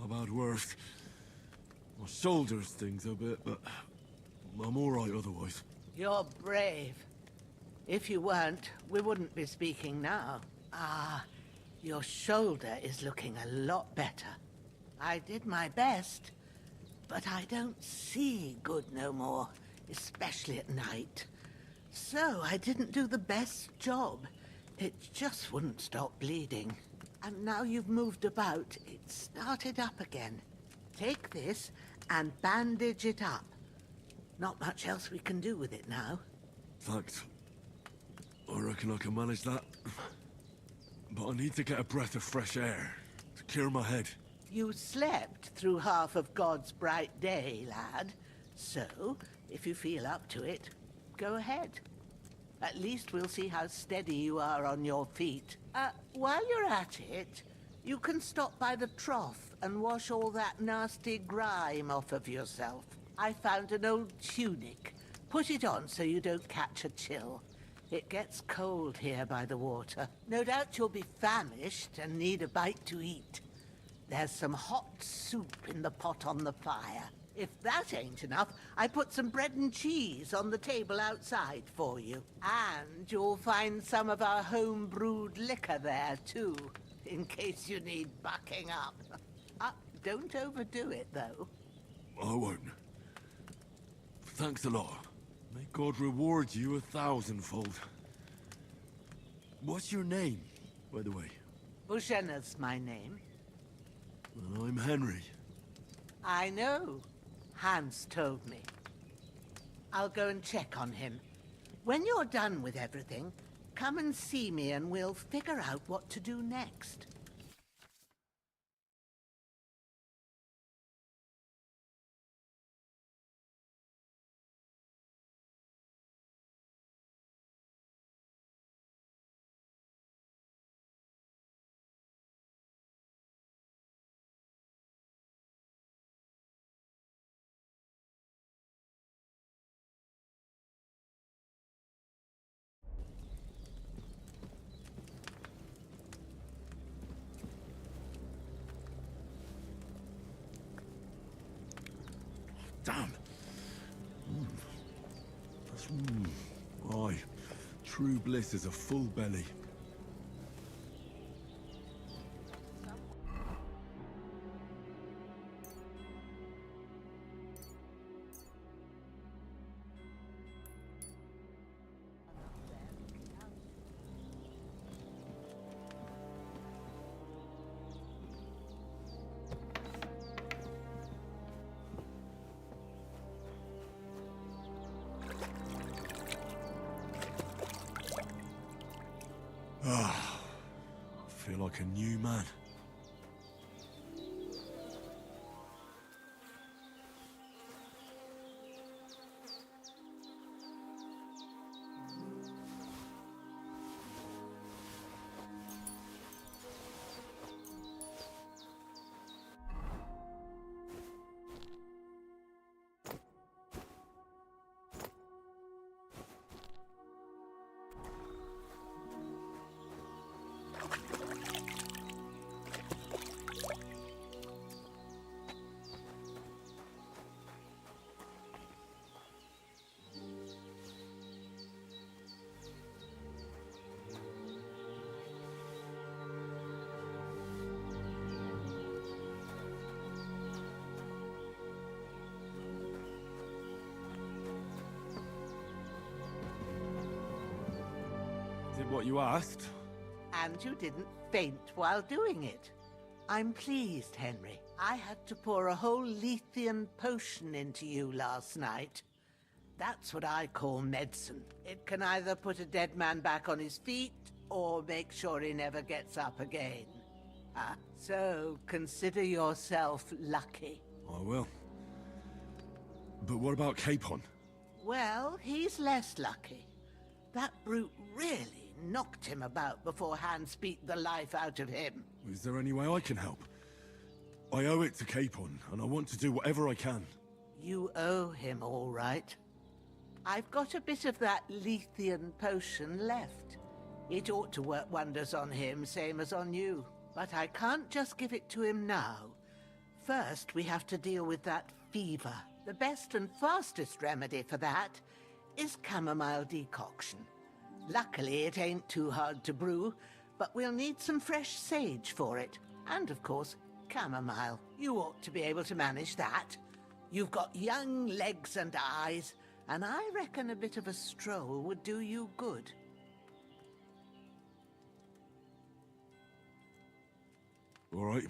I've had worse. My shoulder stings a bit, but I'm all right otherwise. You're brave. If you weren't, we wouldn't be speaking now. Ah, your shoulder is looking a lot better. I did my best, but I don't see good no more, especially at night. So I didn't do the best job. It just wouldn't stop bleeding. And now you've moved about, it started up again. Take this and bandage it up. Not much else we can do with it now. Thanks. I reckon I can manage that. But I need to get a breath of fresh air to clear my head. You slept through half of God's bright day, lad. So, if you feel up to it, go ahead. At least we'll see how steady you are on your feet. While you're at it, you can stop by the trough and wash all that nasty grime off of yourself. I found an old tunic. Put it on so you don't catch a chill. It gets cold here by the water. No doubt you'll be famished and need a bite to eat. There's some hot soup in the pot on the fire. If that ain't enough, I put some bread and cheese on the table outside for you. And you'll find some of our home-brewed liquor there, too, in case you need bucking up. Don't overdo it, though. I won't. Thanks a lot. May God reward you 1,000-fold. What's your name, by the way? Bushenna's my name. Well, I'm Henry. I know. Hans told me. I'll go and check on him. When you're done with everything, come and see me and we'll figure out what to do next. Damn. Aye. True bliss is a full belly. Ah, I feel like a new man. Did what you asked. And you didn't faint while doing it. I'm pleased, Henry. I had to pour a whole Lethean potion into you last night. That's what I call medicine. It can either put a dead man back on his feet, or make sure he never gets up again. So consider yourself lucky. I will. But what about Capon? Well, he's less lucky. That brute really knocked him about before Hans beat the life out of him. Is there any way I can help? I owe it to Capon, and I want to do whatever I can. You owe him, all right. I've got a bit of that Lethean potion left. It ought to work wonders on him, same as on you. But I can't just give it to him now. first we have to deal with that fever. The best and fastest remedy for that is chamomile decoction. Luckily, it ain't too hard to brew, but we'll need some fresh sage for it. And, of course, chamomile. You ought to be able to manage that. You've got young legs and eyes, and I reckon a bit of a stroll would do you good. All right.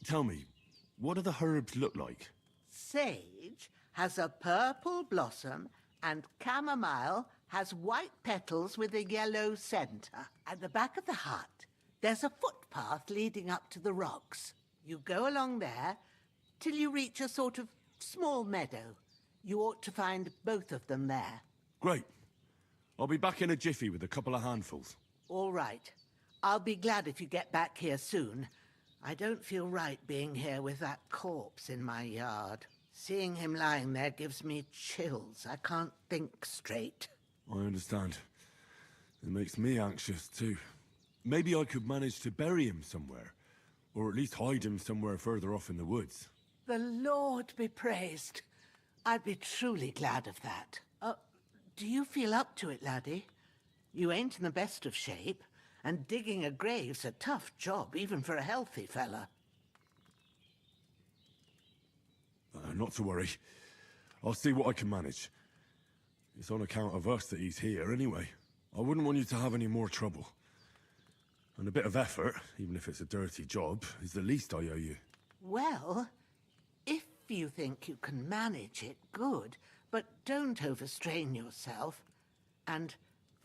Tell me, what do the herbs look like? Sage has a purple blossom, and chamomile has white petals with a yellow center. At the back of the hut, there's a footpath leading up to the rocks. You go along there till you reach a sort of small meadow. You ought to find both of them there. Great. I'll be back in a jiffy with a couple of handfuls. All right. I'll be glad if you get back here soon. I don't feel right being here with that corpse in my yard. Seeing him lying there gives me chills. I can't think straight. I understand. It makes me anxious, too. Maybe I could manage to bury him somewhere. Or at least hide him somewhere further off in the woods. The Lord be praised. I'd be truly glad of that. Do you feel up to it, laddie? You ain't in the best of shape, and digging a grave's a tough job, even for a healthy fella. Not to worry. I'll see what I can manage. It's on account of us that he's here, anyway. I wouldn't want you to have any more trouble. And a bit of effort, even if it's a dirty job, is the least I owe you. Well, if you think you can manage it, good. But don't overstrain yourself. And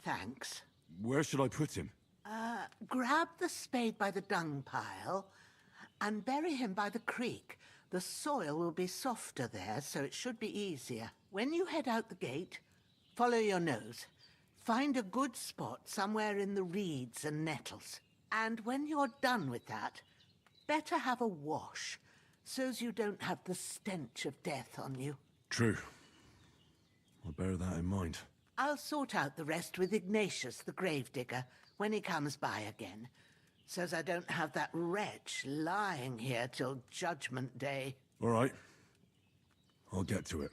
thanks. Where should I put him? Grab the spade by the dung pile and bury him by the creek. The soil will be softer there, so it should be easier. When you head out the gate, follow your nose. Find a good spot somewhere in the reeds and nettles. And when you're done with that, better have a wash, so's you don't have the stench of death on you. True. I'll bear that in mind. I'll sort out the rest with Ignatius, the gravedigger, when he comes by again, so's I don't have that wretch lying here till Judgment Day. All right. I'll get to it.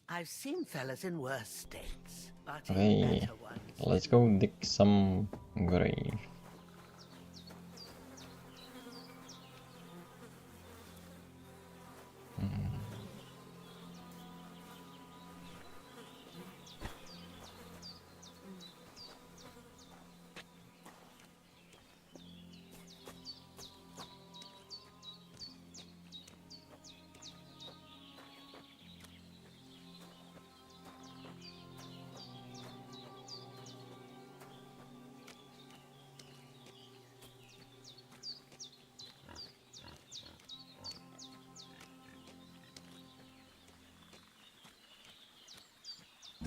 I've seen fellas in worse states, but in Okay, better ones. let's go dig some grave.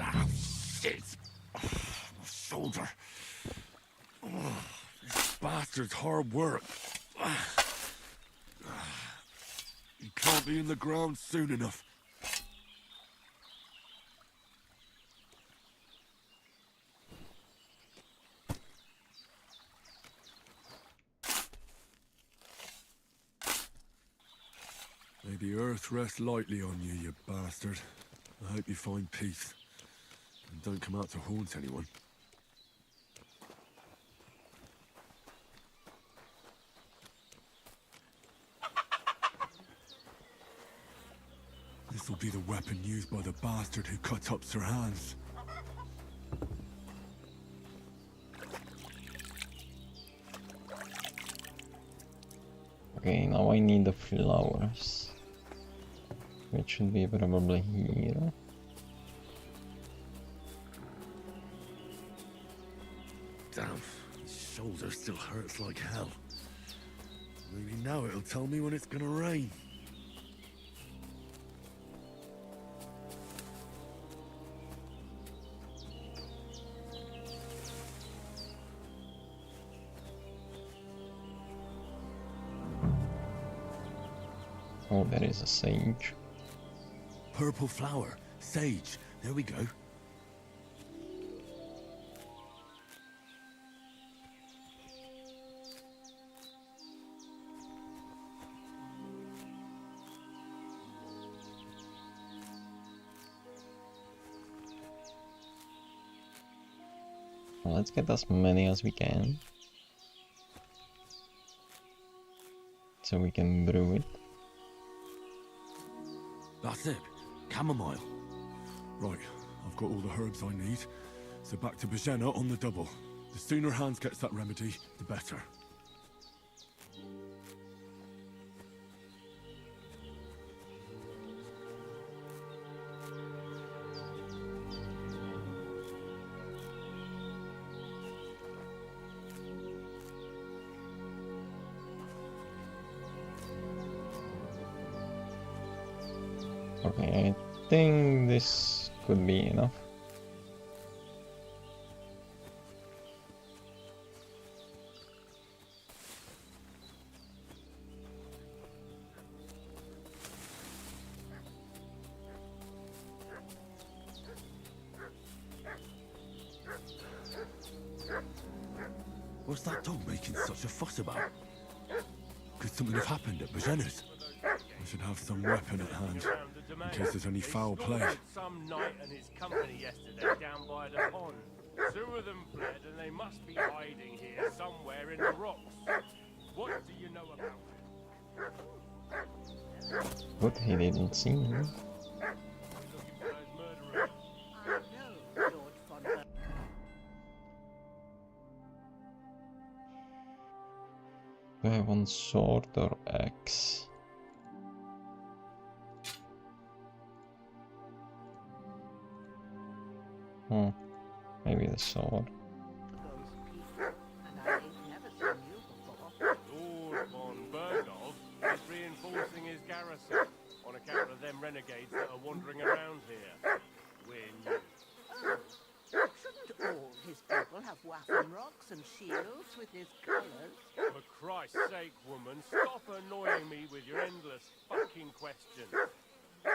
Ah, shit! My shoulder. This bastard's hard work. He can't be in the ground soon enough. May the earth rest lightly on you, you bastard. I hope you find peace. And don't come out to haunt anyone. This'll be the weapon used by the bastard who cut up Sir Hans. Okay, now I need the flowers, which should be probably here. Damn, his shoulder still hurts like hell. Maybe now it'll tell me when it's gonna rain. Oh, there is a sage. Purple flower, sage, there we go. Well, let's get as many as we can. So we can brew it. That's it. Chamomile. Right, I've got all the herbs I need. So back to Bajena on the double. The sooner Hans gets that remedy, the better. Okay, I think this could be enough. What's that dog making such a fuss about? Could something have happened at Bajena's? I should have some weapon at hand, in case there's any foul play. Some knight and his company yesterday down by the pond. 2 of them fled and they must be hiding here somewhere in the rocks. What do you know about it? Good, he didn't see me. Do I have one sword or axe? Hmm, maybe the sword. Lord von Bergov is reinforcing his garrison on account of them renegades that are wandering around here. We're new. Oh, shouldn't all his people have waffen rocks and shields with his colours? For Christ's sake, woman, stop annoying me with your endless fucking questions.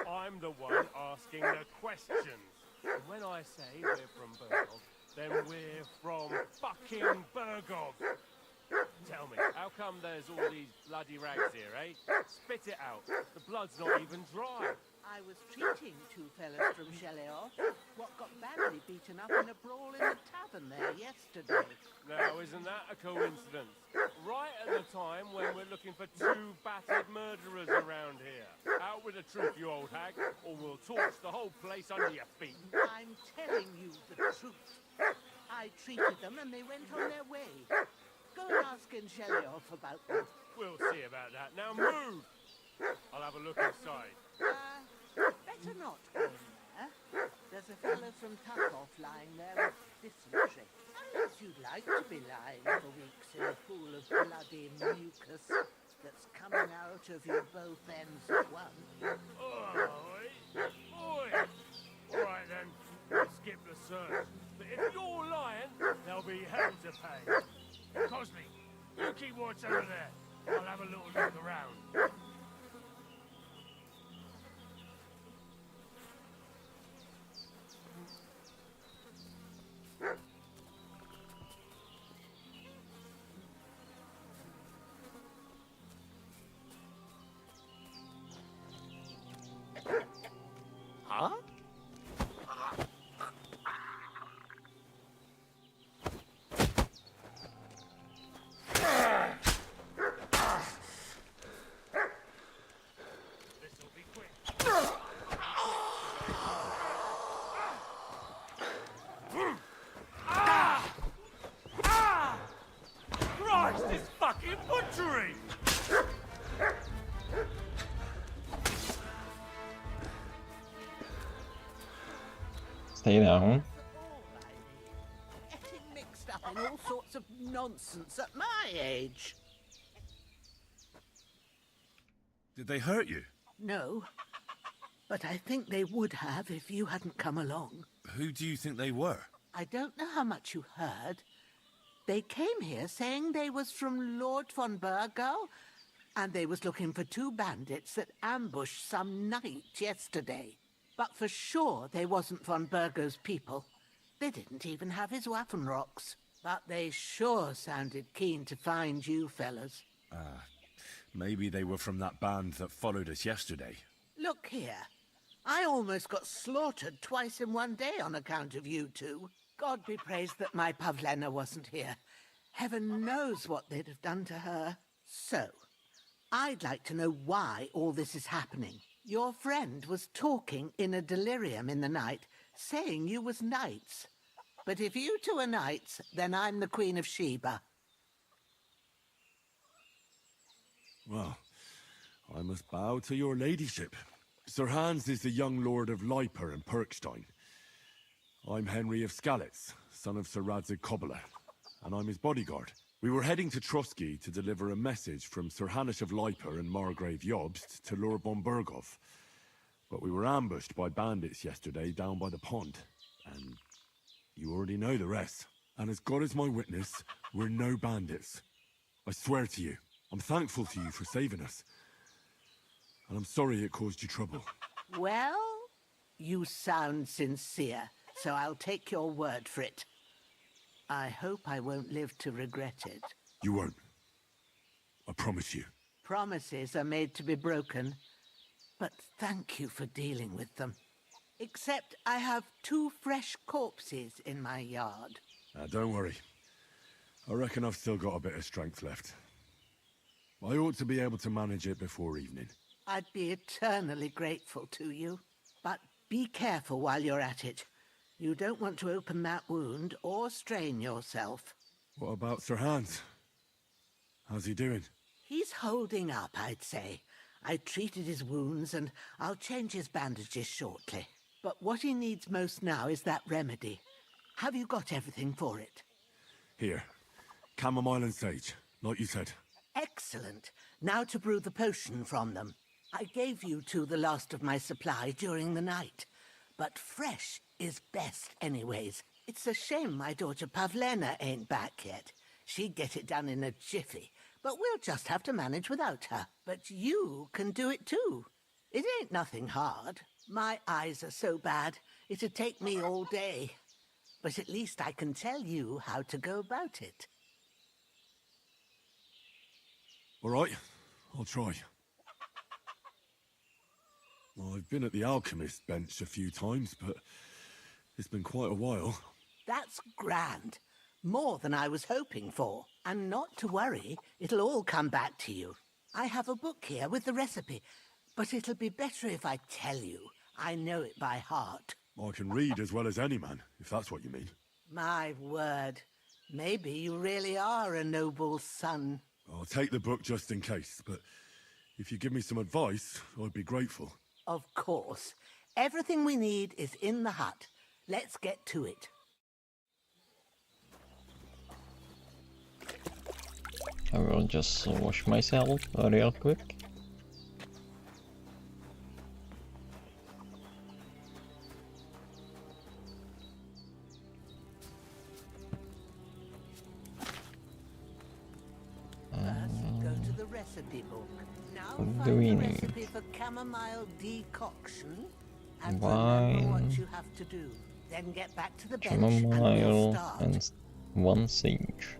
I'm the one asking the questions. And when I say we're from Bergov, then we're from fucking Bergov. Tell me, how come there's all these bloody rags here, eh? Spit it out. The blood's not even dry. I was treating 2 fellas from Xeriuz, what got badly beaten up in a brawl in the tavern there yesterday. Now, isn't that a coincidence? Right at the time when we're looking for 2 battered murderers around here. Out with the truth, you old hag, or we'll torch the whole place under your feet. I'm telling you the truth. I treated them and they went on their way. Go and ask in Xeriuz about them. We'll see about that. Now move! I'll have a look inside. Better not go in there. There's a fellow from Takov lying there with dysentery. Unless you'd like to be lying for weeks in a pool of bloody mucus that's coming out of your both ends at once. Oi! All right then, we'll skip the search. But if you're lying, there'll be hell to pay. Cosley, you keep watch over there. I'll have a little look around. Huh? Christ, this fucking butchery! Stay down. Getting mixed up in all sorts of nonsense at my age. Did they hurt you? No, but I think they would have if you hadn't come along. Who do you think they were? I don't know how much you heard. They came here saying they was from Lord von Bergau, and they was looking for 2 bandits that ambushed some knight yesterday. But for sure they wasn't von Bergau's people. They didn't even have his waffen rocks. But they sure sounded keen to find you fellas. Maybe they were from that band that followed us yesterday. Look here. I almost got slaughtered twice in one day on account of you 2. God be praised that my Pavlena wasn't here. Heaven knows what they'd have done to her. So, I'd like to know why all this is happening. Your friend was talking in a delirium in the night, saying you was knights. But if you two are knights, then I'm the Queen of Sheba. Well, I must bow to your ladyship. Sir Hans is the young lord of Leiper and Perkstein. I'm Henry of Skalitz, son of Sir Radzig Kobyla, and I'm his bodyguard. We were heading to Trotsky to deliver a message from Sir Hanush of Leiper and Margrave Jobst to Lord Bombergov. But we were ambushed by bandits yesterday down by the pond, and you already know the rest. And as God is my witness, we're no bandits. I swear to you, I'm thankful to you for saving us. And I'm sorry it caused you trouble. Well, you sound sincere, so I'll take your word for it. I hope I won't live to regret it. You won't. I promise you. Promises are made to be broken, but thank you for dealing with them. Except I have 2 fresh corpses in my yard. Don't worry. I reckon I've still got a bit of strength left. I ought to be able to manage it before evening. I'd be eternally grateful to you. But be careful while you're at it. You don't want to open that wound or strain yourself. What about Sir Hans? How's he doing? He's holding up, I'd say. I treated his wounds and I'll change his bandages shortly. But what he needs most now is that remedy. Have you got everything for it? Here. Chamomile and sage, like you said. Excellent. Now to brew the potion from them. I gave you 2 the last of my supply during the night. But fresh is best anyways. It's a shame my daughter Pavlena ain't back yet. She'd get it done in a jiffy. But we'll just have to manage without her. But you can do it too. It ain't nothing hard. My eyes are so bad, it'd take me all day. But at least I can tell you how to go about it. All right, I'll try. Well, I've been at the alchemist bench a few times, but it's been quite a while. That's grand. More than I was hoping for. And not to worry, it'll all come back to you. I have a book here with the recipe, but it'll be better if I tell you. I know it by heart. I can read as well as any man, if that's what you mean. My word. Maybe you really are a noble son. I'll take the book just in case, but if you give me some advice, I'd be grateful. Of course. Everything we need is in the hut. Let's get to it. I will just wash myself real quick. Go to the recipe book. Now What do find we the need? recipe for chamomile decoction and Wine. remember what you have to do. Then get back to the bench and we'll Chamomile start. and 1 sage.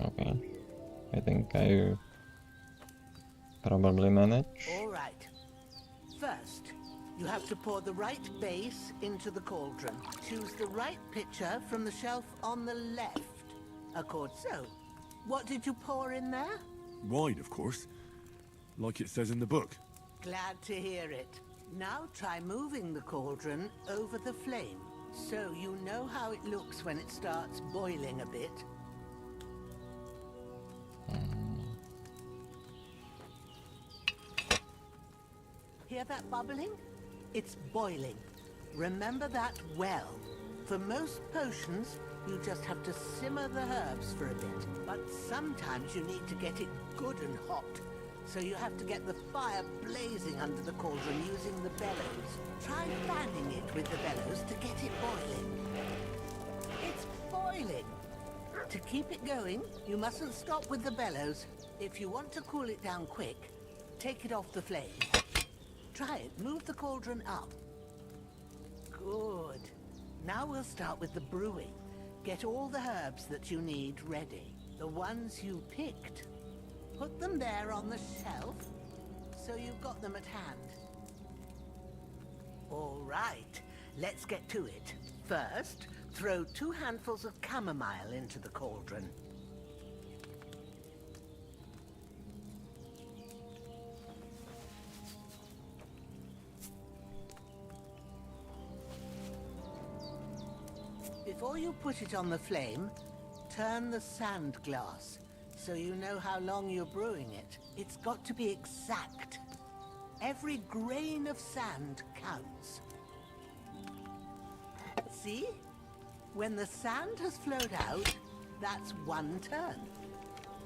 Okay, I think I probably manage. All right. First, you have to pour the right base into the cauldron. Choose the right pitcher from the shelf on the left. Accord so. What did you pour in there? Wine, of course. Like it says in the book. Glad to hear it. Now try moving the cauldron over the flame, so you know how it looks when it starts boiling a bit. Hear that bubbling? It's boiling. Remember that well. For most potions, you just have to simmer the herbs for a bit. But sometimes you need to get it good and hot. So you have to get the fire blazing under the cauldron using the bellows. Try fanning it with the bellows to get it boiling. It's boiling! To keep it going, you mustn't stop with the bellows. If you want to cool it down quick, take it off the flame. Try it. Move the cauldron up. Good. Now we'll start with the brewing. Get all the herbs that you need ready. The ones you picked. Put them there on the shelf, so you've got them at hand. All right, let's get to it. First, throw 2 handfuls of chamomile into the cauldron. Before you put it on the flame, turn the sand glass, so you know how long you're brewing it. It's got to be exact. Every grain of sand counts. See? When the sand has flowed out, that's 1 turn.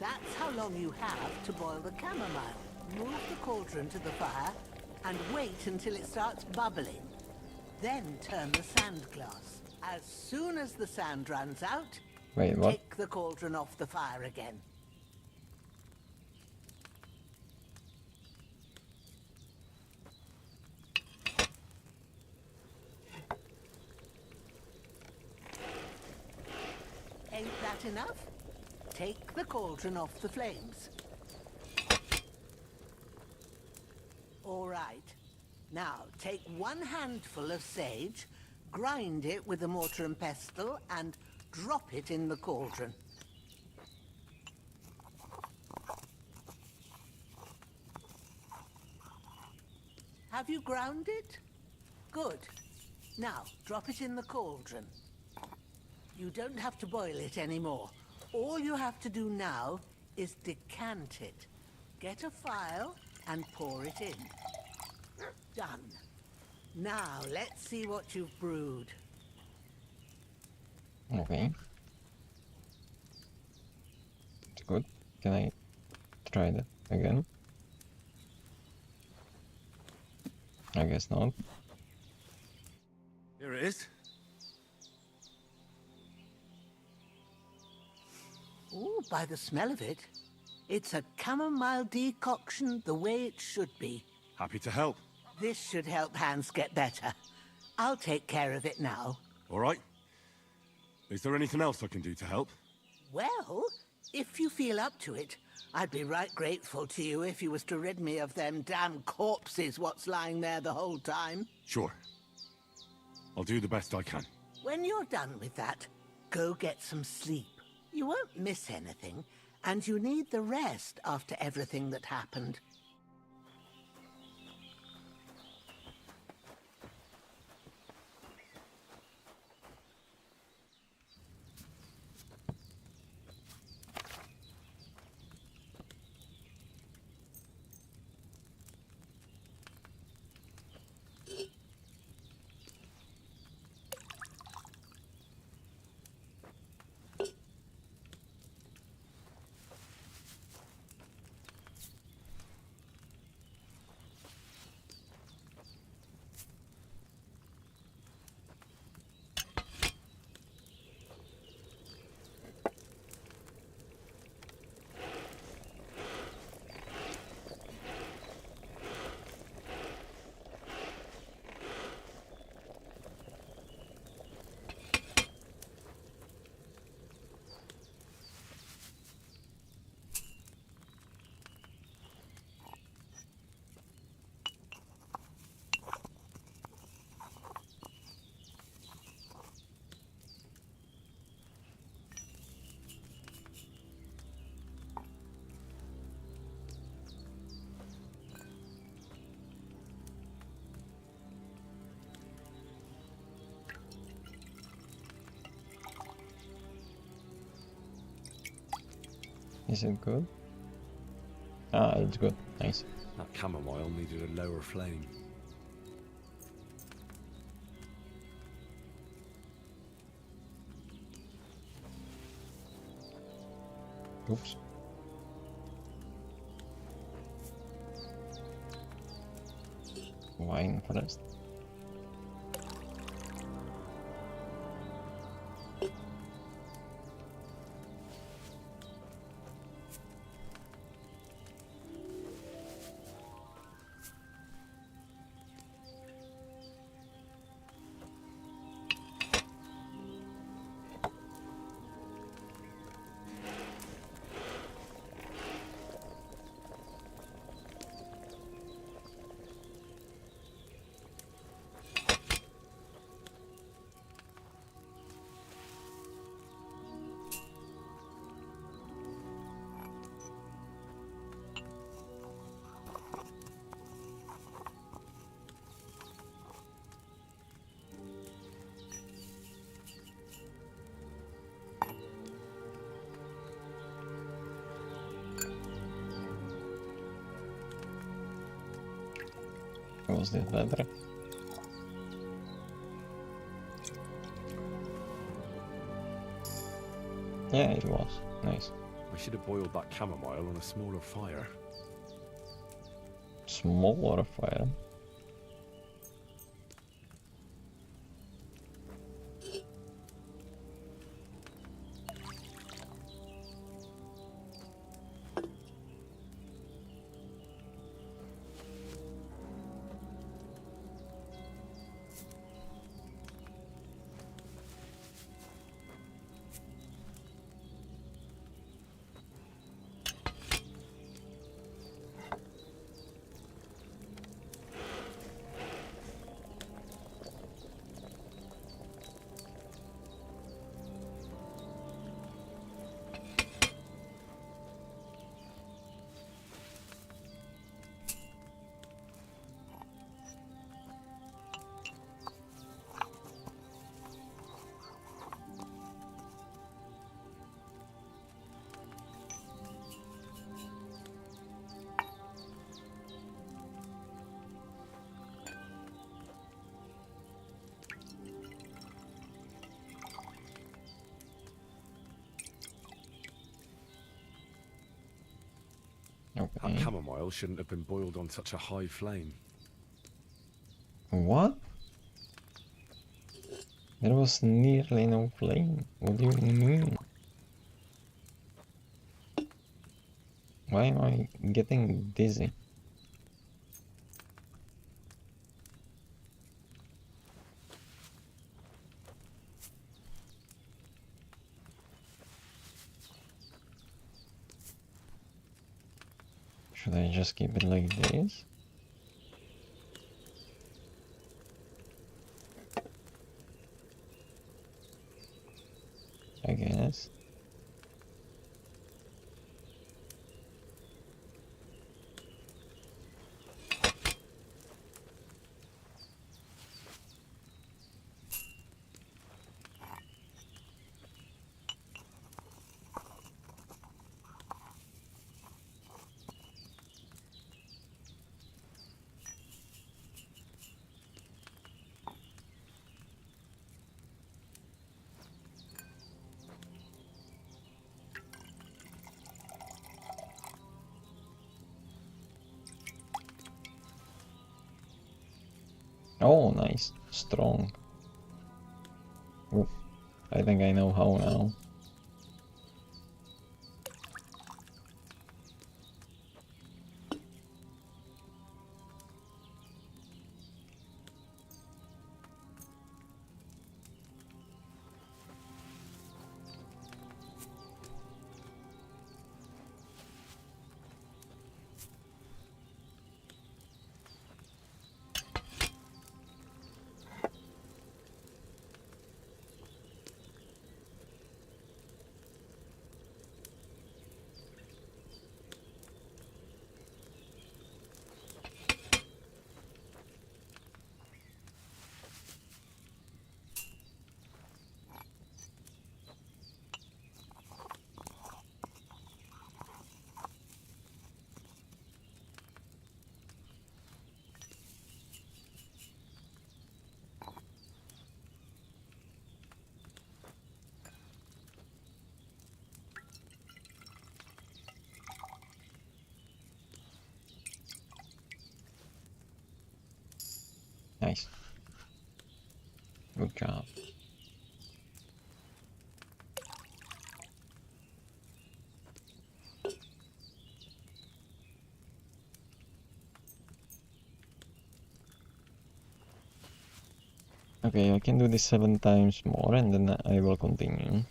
That's how long you have to boil the chamomile. Move the cauldron to the fire and wait until it starts bubbling. Then turn the sand glass. As soon as the sand runs out, Wait, what? take the cauldron off the fire again. Ain't that enough? Take the cauldron off the flames. All right. Now, take 1 handful of sage, grind it with a mortar and pestle, and drop it in the cauldron. Have you ground it? Good. Now, drop it in the cauldron. You don't have to boil it anymore. All you have to do now is decant it. Get a phial and pour it in. Done. Now, let's see what you've brewed. Okay. It's good. Can I try that again? I guess not. Here it is. Ooh, by the smell of it, it's a chamomile decoction the way it should be. Happy to help. This should help Hans get better. I'll take care of it now. All right. Is there anything else I can do to help? Well, if you feel up to it, I'd be right grateful to you if you was to rid me of them damn corpses what's lying there the whole time. Sure. I'll do the best I can. When you're done with that, go get some sleep. You won't miss anything, and you need the rest after everything that happened. Is it good? Ah, it's good. Nice. That chamomile needed a lower flame. Oops. Wine first. Was this better? Yeah, it was. Nice. I should have boiled that chamomile on a smaller fire. Smaller fire? That chamomile shouldn't have been boiled on such a high flame. What? There was nearly no flame. What do you mean? Why am I getting dizzy? Should I just keep it like this? I guess. Oh, nice. Strong. Oof. I think I know how now. Nice. Good job. Okay, I can do this 7 times more and then I will continue.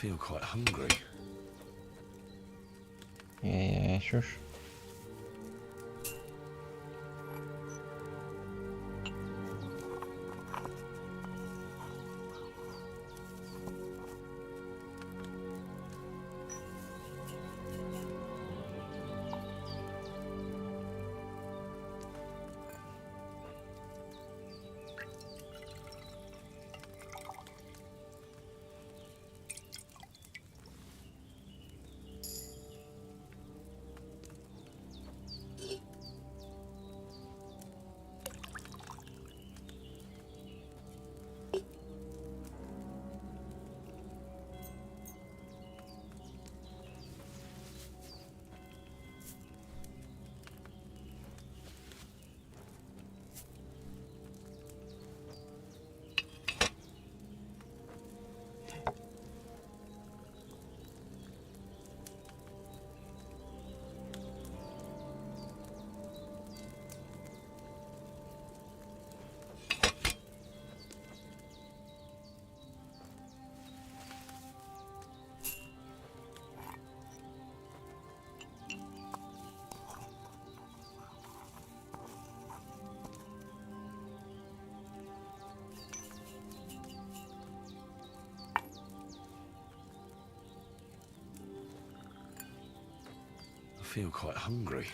feel quite hungry. Yeah, shush. I feel quite hungry.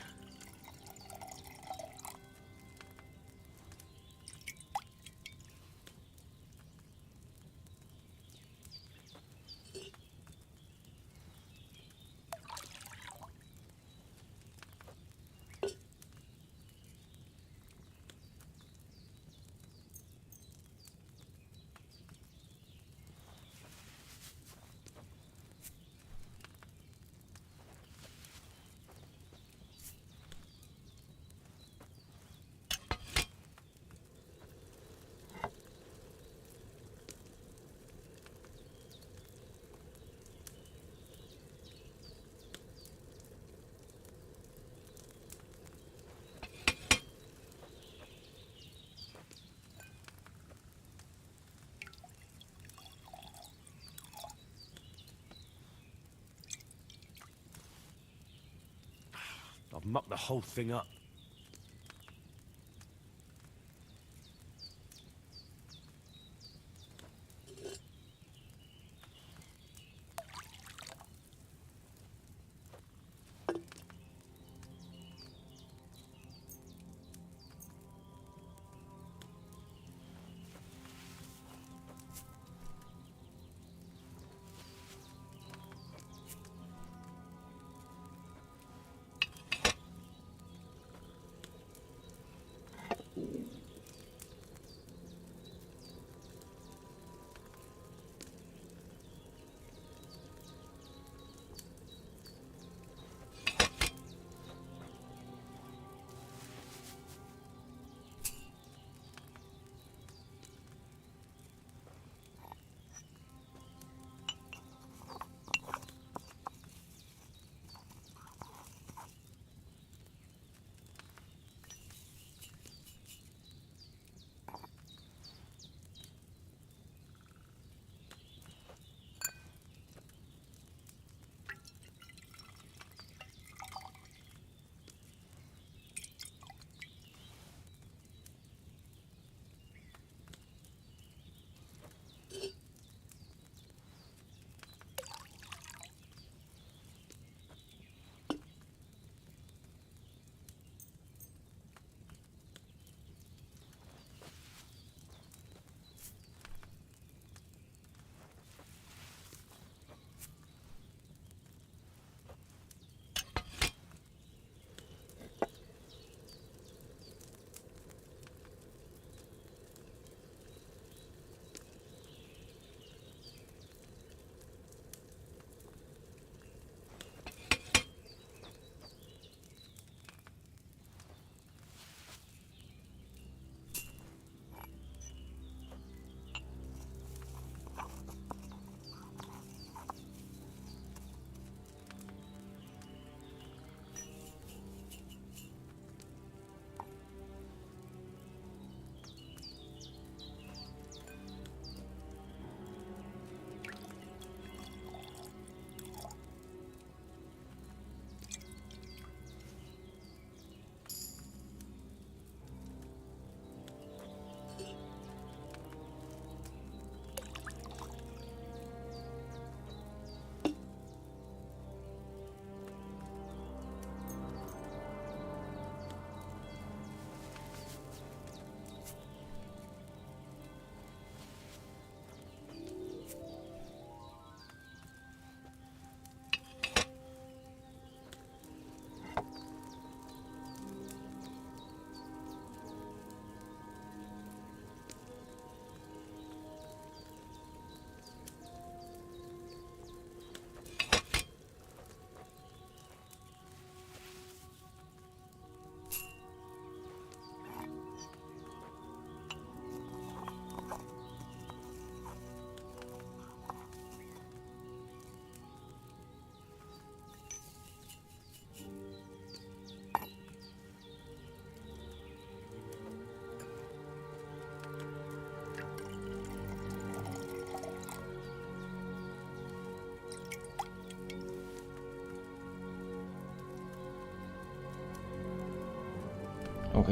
I've mucked the whole thing up.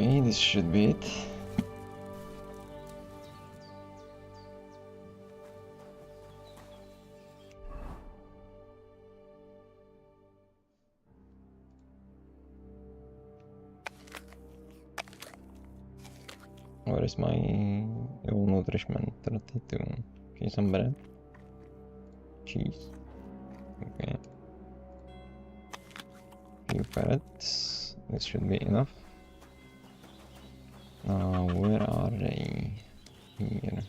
Okay, this should be it. Where is my ill nourishment? 32. Okay, some bread. Cheese. Okay. Few parrots. This should be enough. Now, where are they? Here.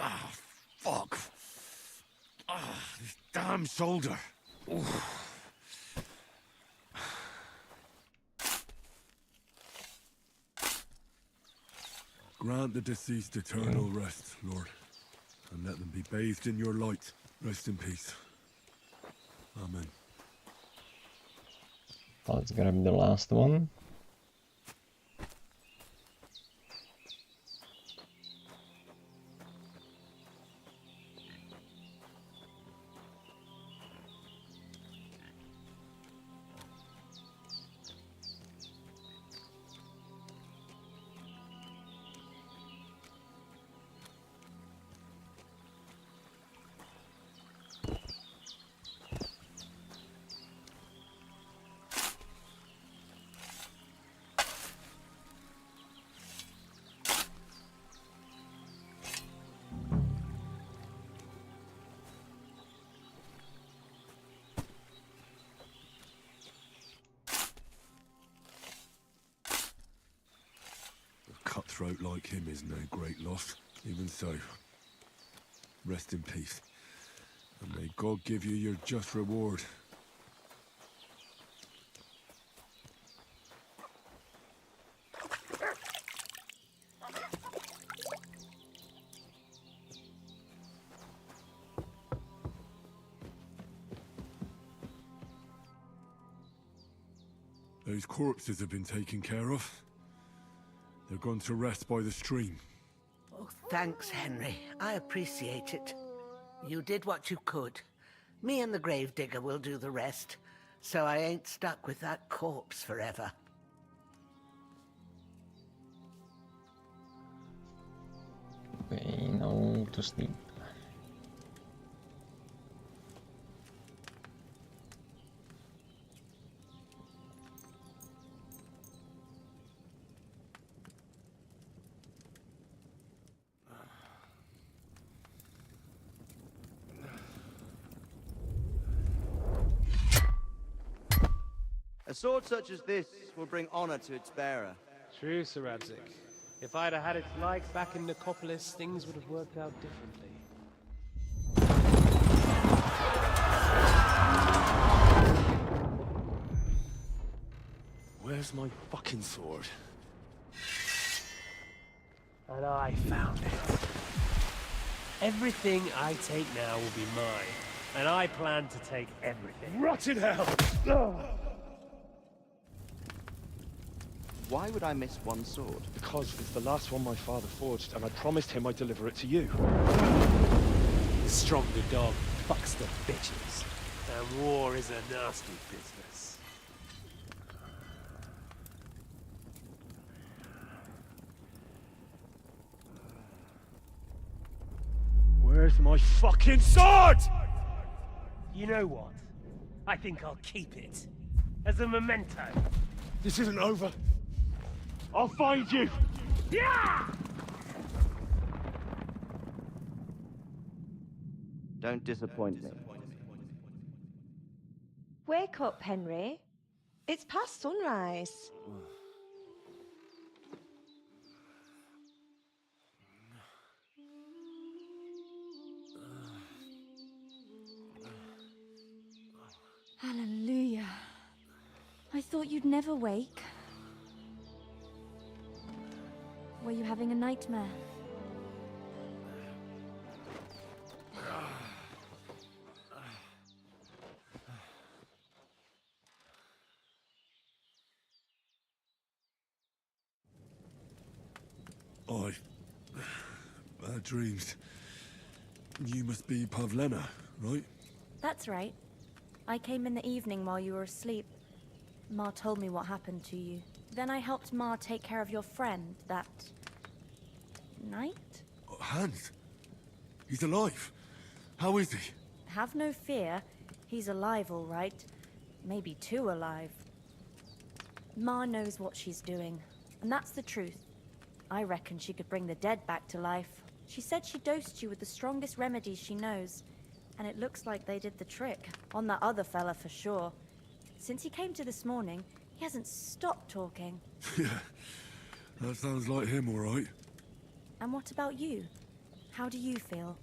Ah, fuck. Ah, this damn shoulder. Oof. Grant the deceased eternal rest, Lord, and let them be bathed in your light. Rest in peace. Amen. Let's grab the last one. A cutthroat like him is no great loss. Even so, rest in peace. And may God give you your just reward. Those corpses have been taken care of. They're gone to rest by the stream. Oh, thanks, Henry. I appreciate it. You did what you could. Me and the gravedigger will do the rest, so I ain't stuck with that corpse forever. Okay, now to sleep. A sword such as this will bring honor to its bearer. True, Sir Radzik. If I'd have had its like back in Nicopolis, things would have worked out differently. Where's my fucking sword? And I found it. Everything I take now will be mine, and I plan to take everything. Rot in hell! Why would I miss one sword? Because it's the last one my father forged, and I promised him I'd deliver it to you. The stronger dog fucks the bitches, and war is a nasty business. Where's my fucking sword? You know what? I think I'll keep it. As a memento. This isn't over. I'll find you! Yeah! Don't disappoint me. Wake up, Henry. It's past sunrise. Hallelujah. I thought you'd never wake. Were you having a nightmare? Bad dreams. You must be Pavlena, right? That's right. I came in the evening while you were asleep. Ma told me what happened to you. Then I helped Ma take care of your friend that night? Hans? He's alive. How is he? Have no fear. He's alive, all right. Maybe too alive. Ma knows what she's doing, and that's the truth. I reckon she could bring the dead back to life. She said she dosed you with the strongest remedies she knows, and it looks like they did the trick. On that other fella for sure. Since he came to this morning, he hasn't stopped talking. Yeah, that sounds like him, all right. And what about you? How do you feel?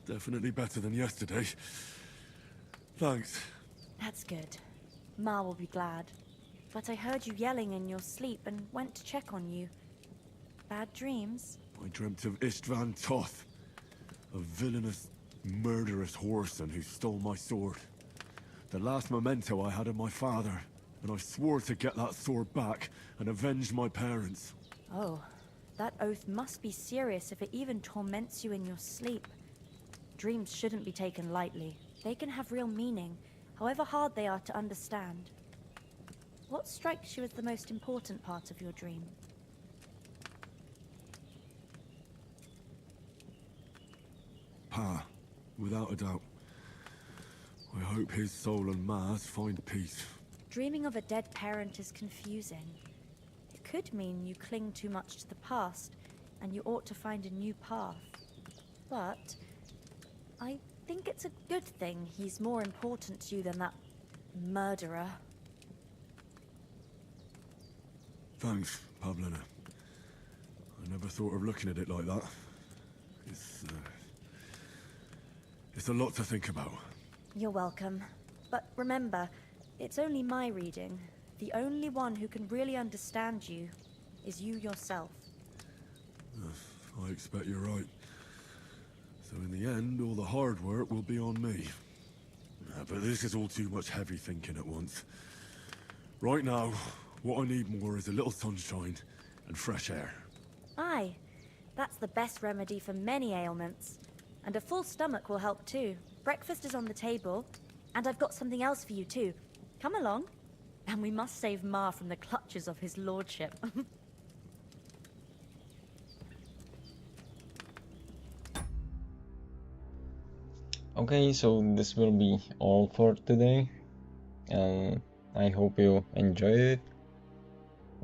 Definitely better than yesterday. Thanks. That's good. Ma will be glad. But I heard you yelling in your sleep and went to check on you. Bad dreams? I dreamt of Istvan Toth, a villainous, murderous whoreson who stole my sword. The last memento I had of my father, and I swore to get that sword back and avenge my parents. Oh, that oath must be serious if it even torments you in your sleep. Dreams shouldn't be taken lightly. They can have real meaning, however hard they are to understand. What strikes you as the most important part of your dream? Pa, without a doubt. I hope his soul and Ma's find peace. Dreaming of a dead parent is confusing. It could mean you cling too much to the past, and you ought to find a new path. But I think it's a good thing he's more important to you than that murderer. Thanks, Pavlena. I never thought of looking at it like that. It's a lot to think about. You're welcome. But remember, it's only my reading. The only one who can really understand you is you yourself. I expect you're right. So in the end, all the hard work will be on me. But this is all too much heavy thinking at once. Right now, what I need more is a little sunshine and fresh air. Aye, that's the best remedy for many ailments. And a full stomach will help too. Breakfast is on the table, and I've got something else for you too. Come along, and we must save Ma from the clutches of his lordship. Okay, so this will be all for today, and I hope you enjoyed it.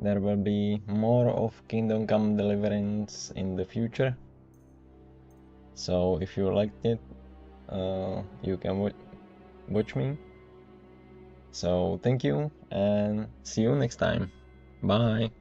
There will be more of Kingdom Come Deliverance in the future, so if you liked it, you can watch me. So thank you, and see you next time. Bye.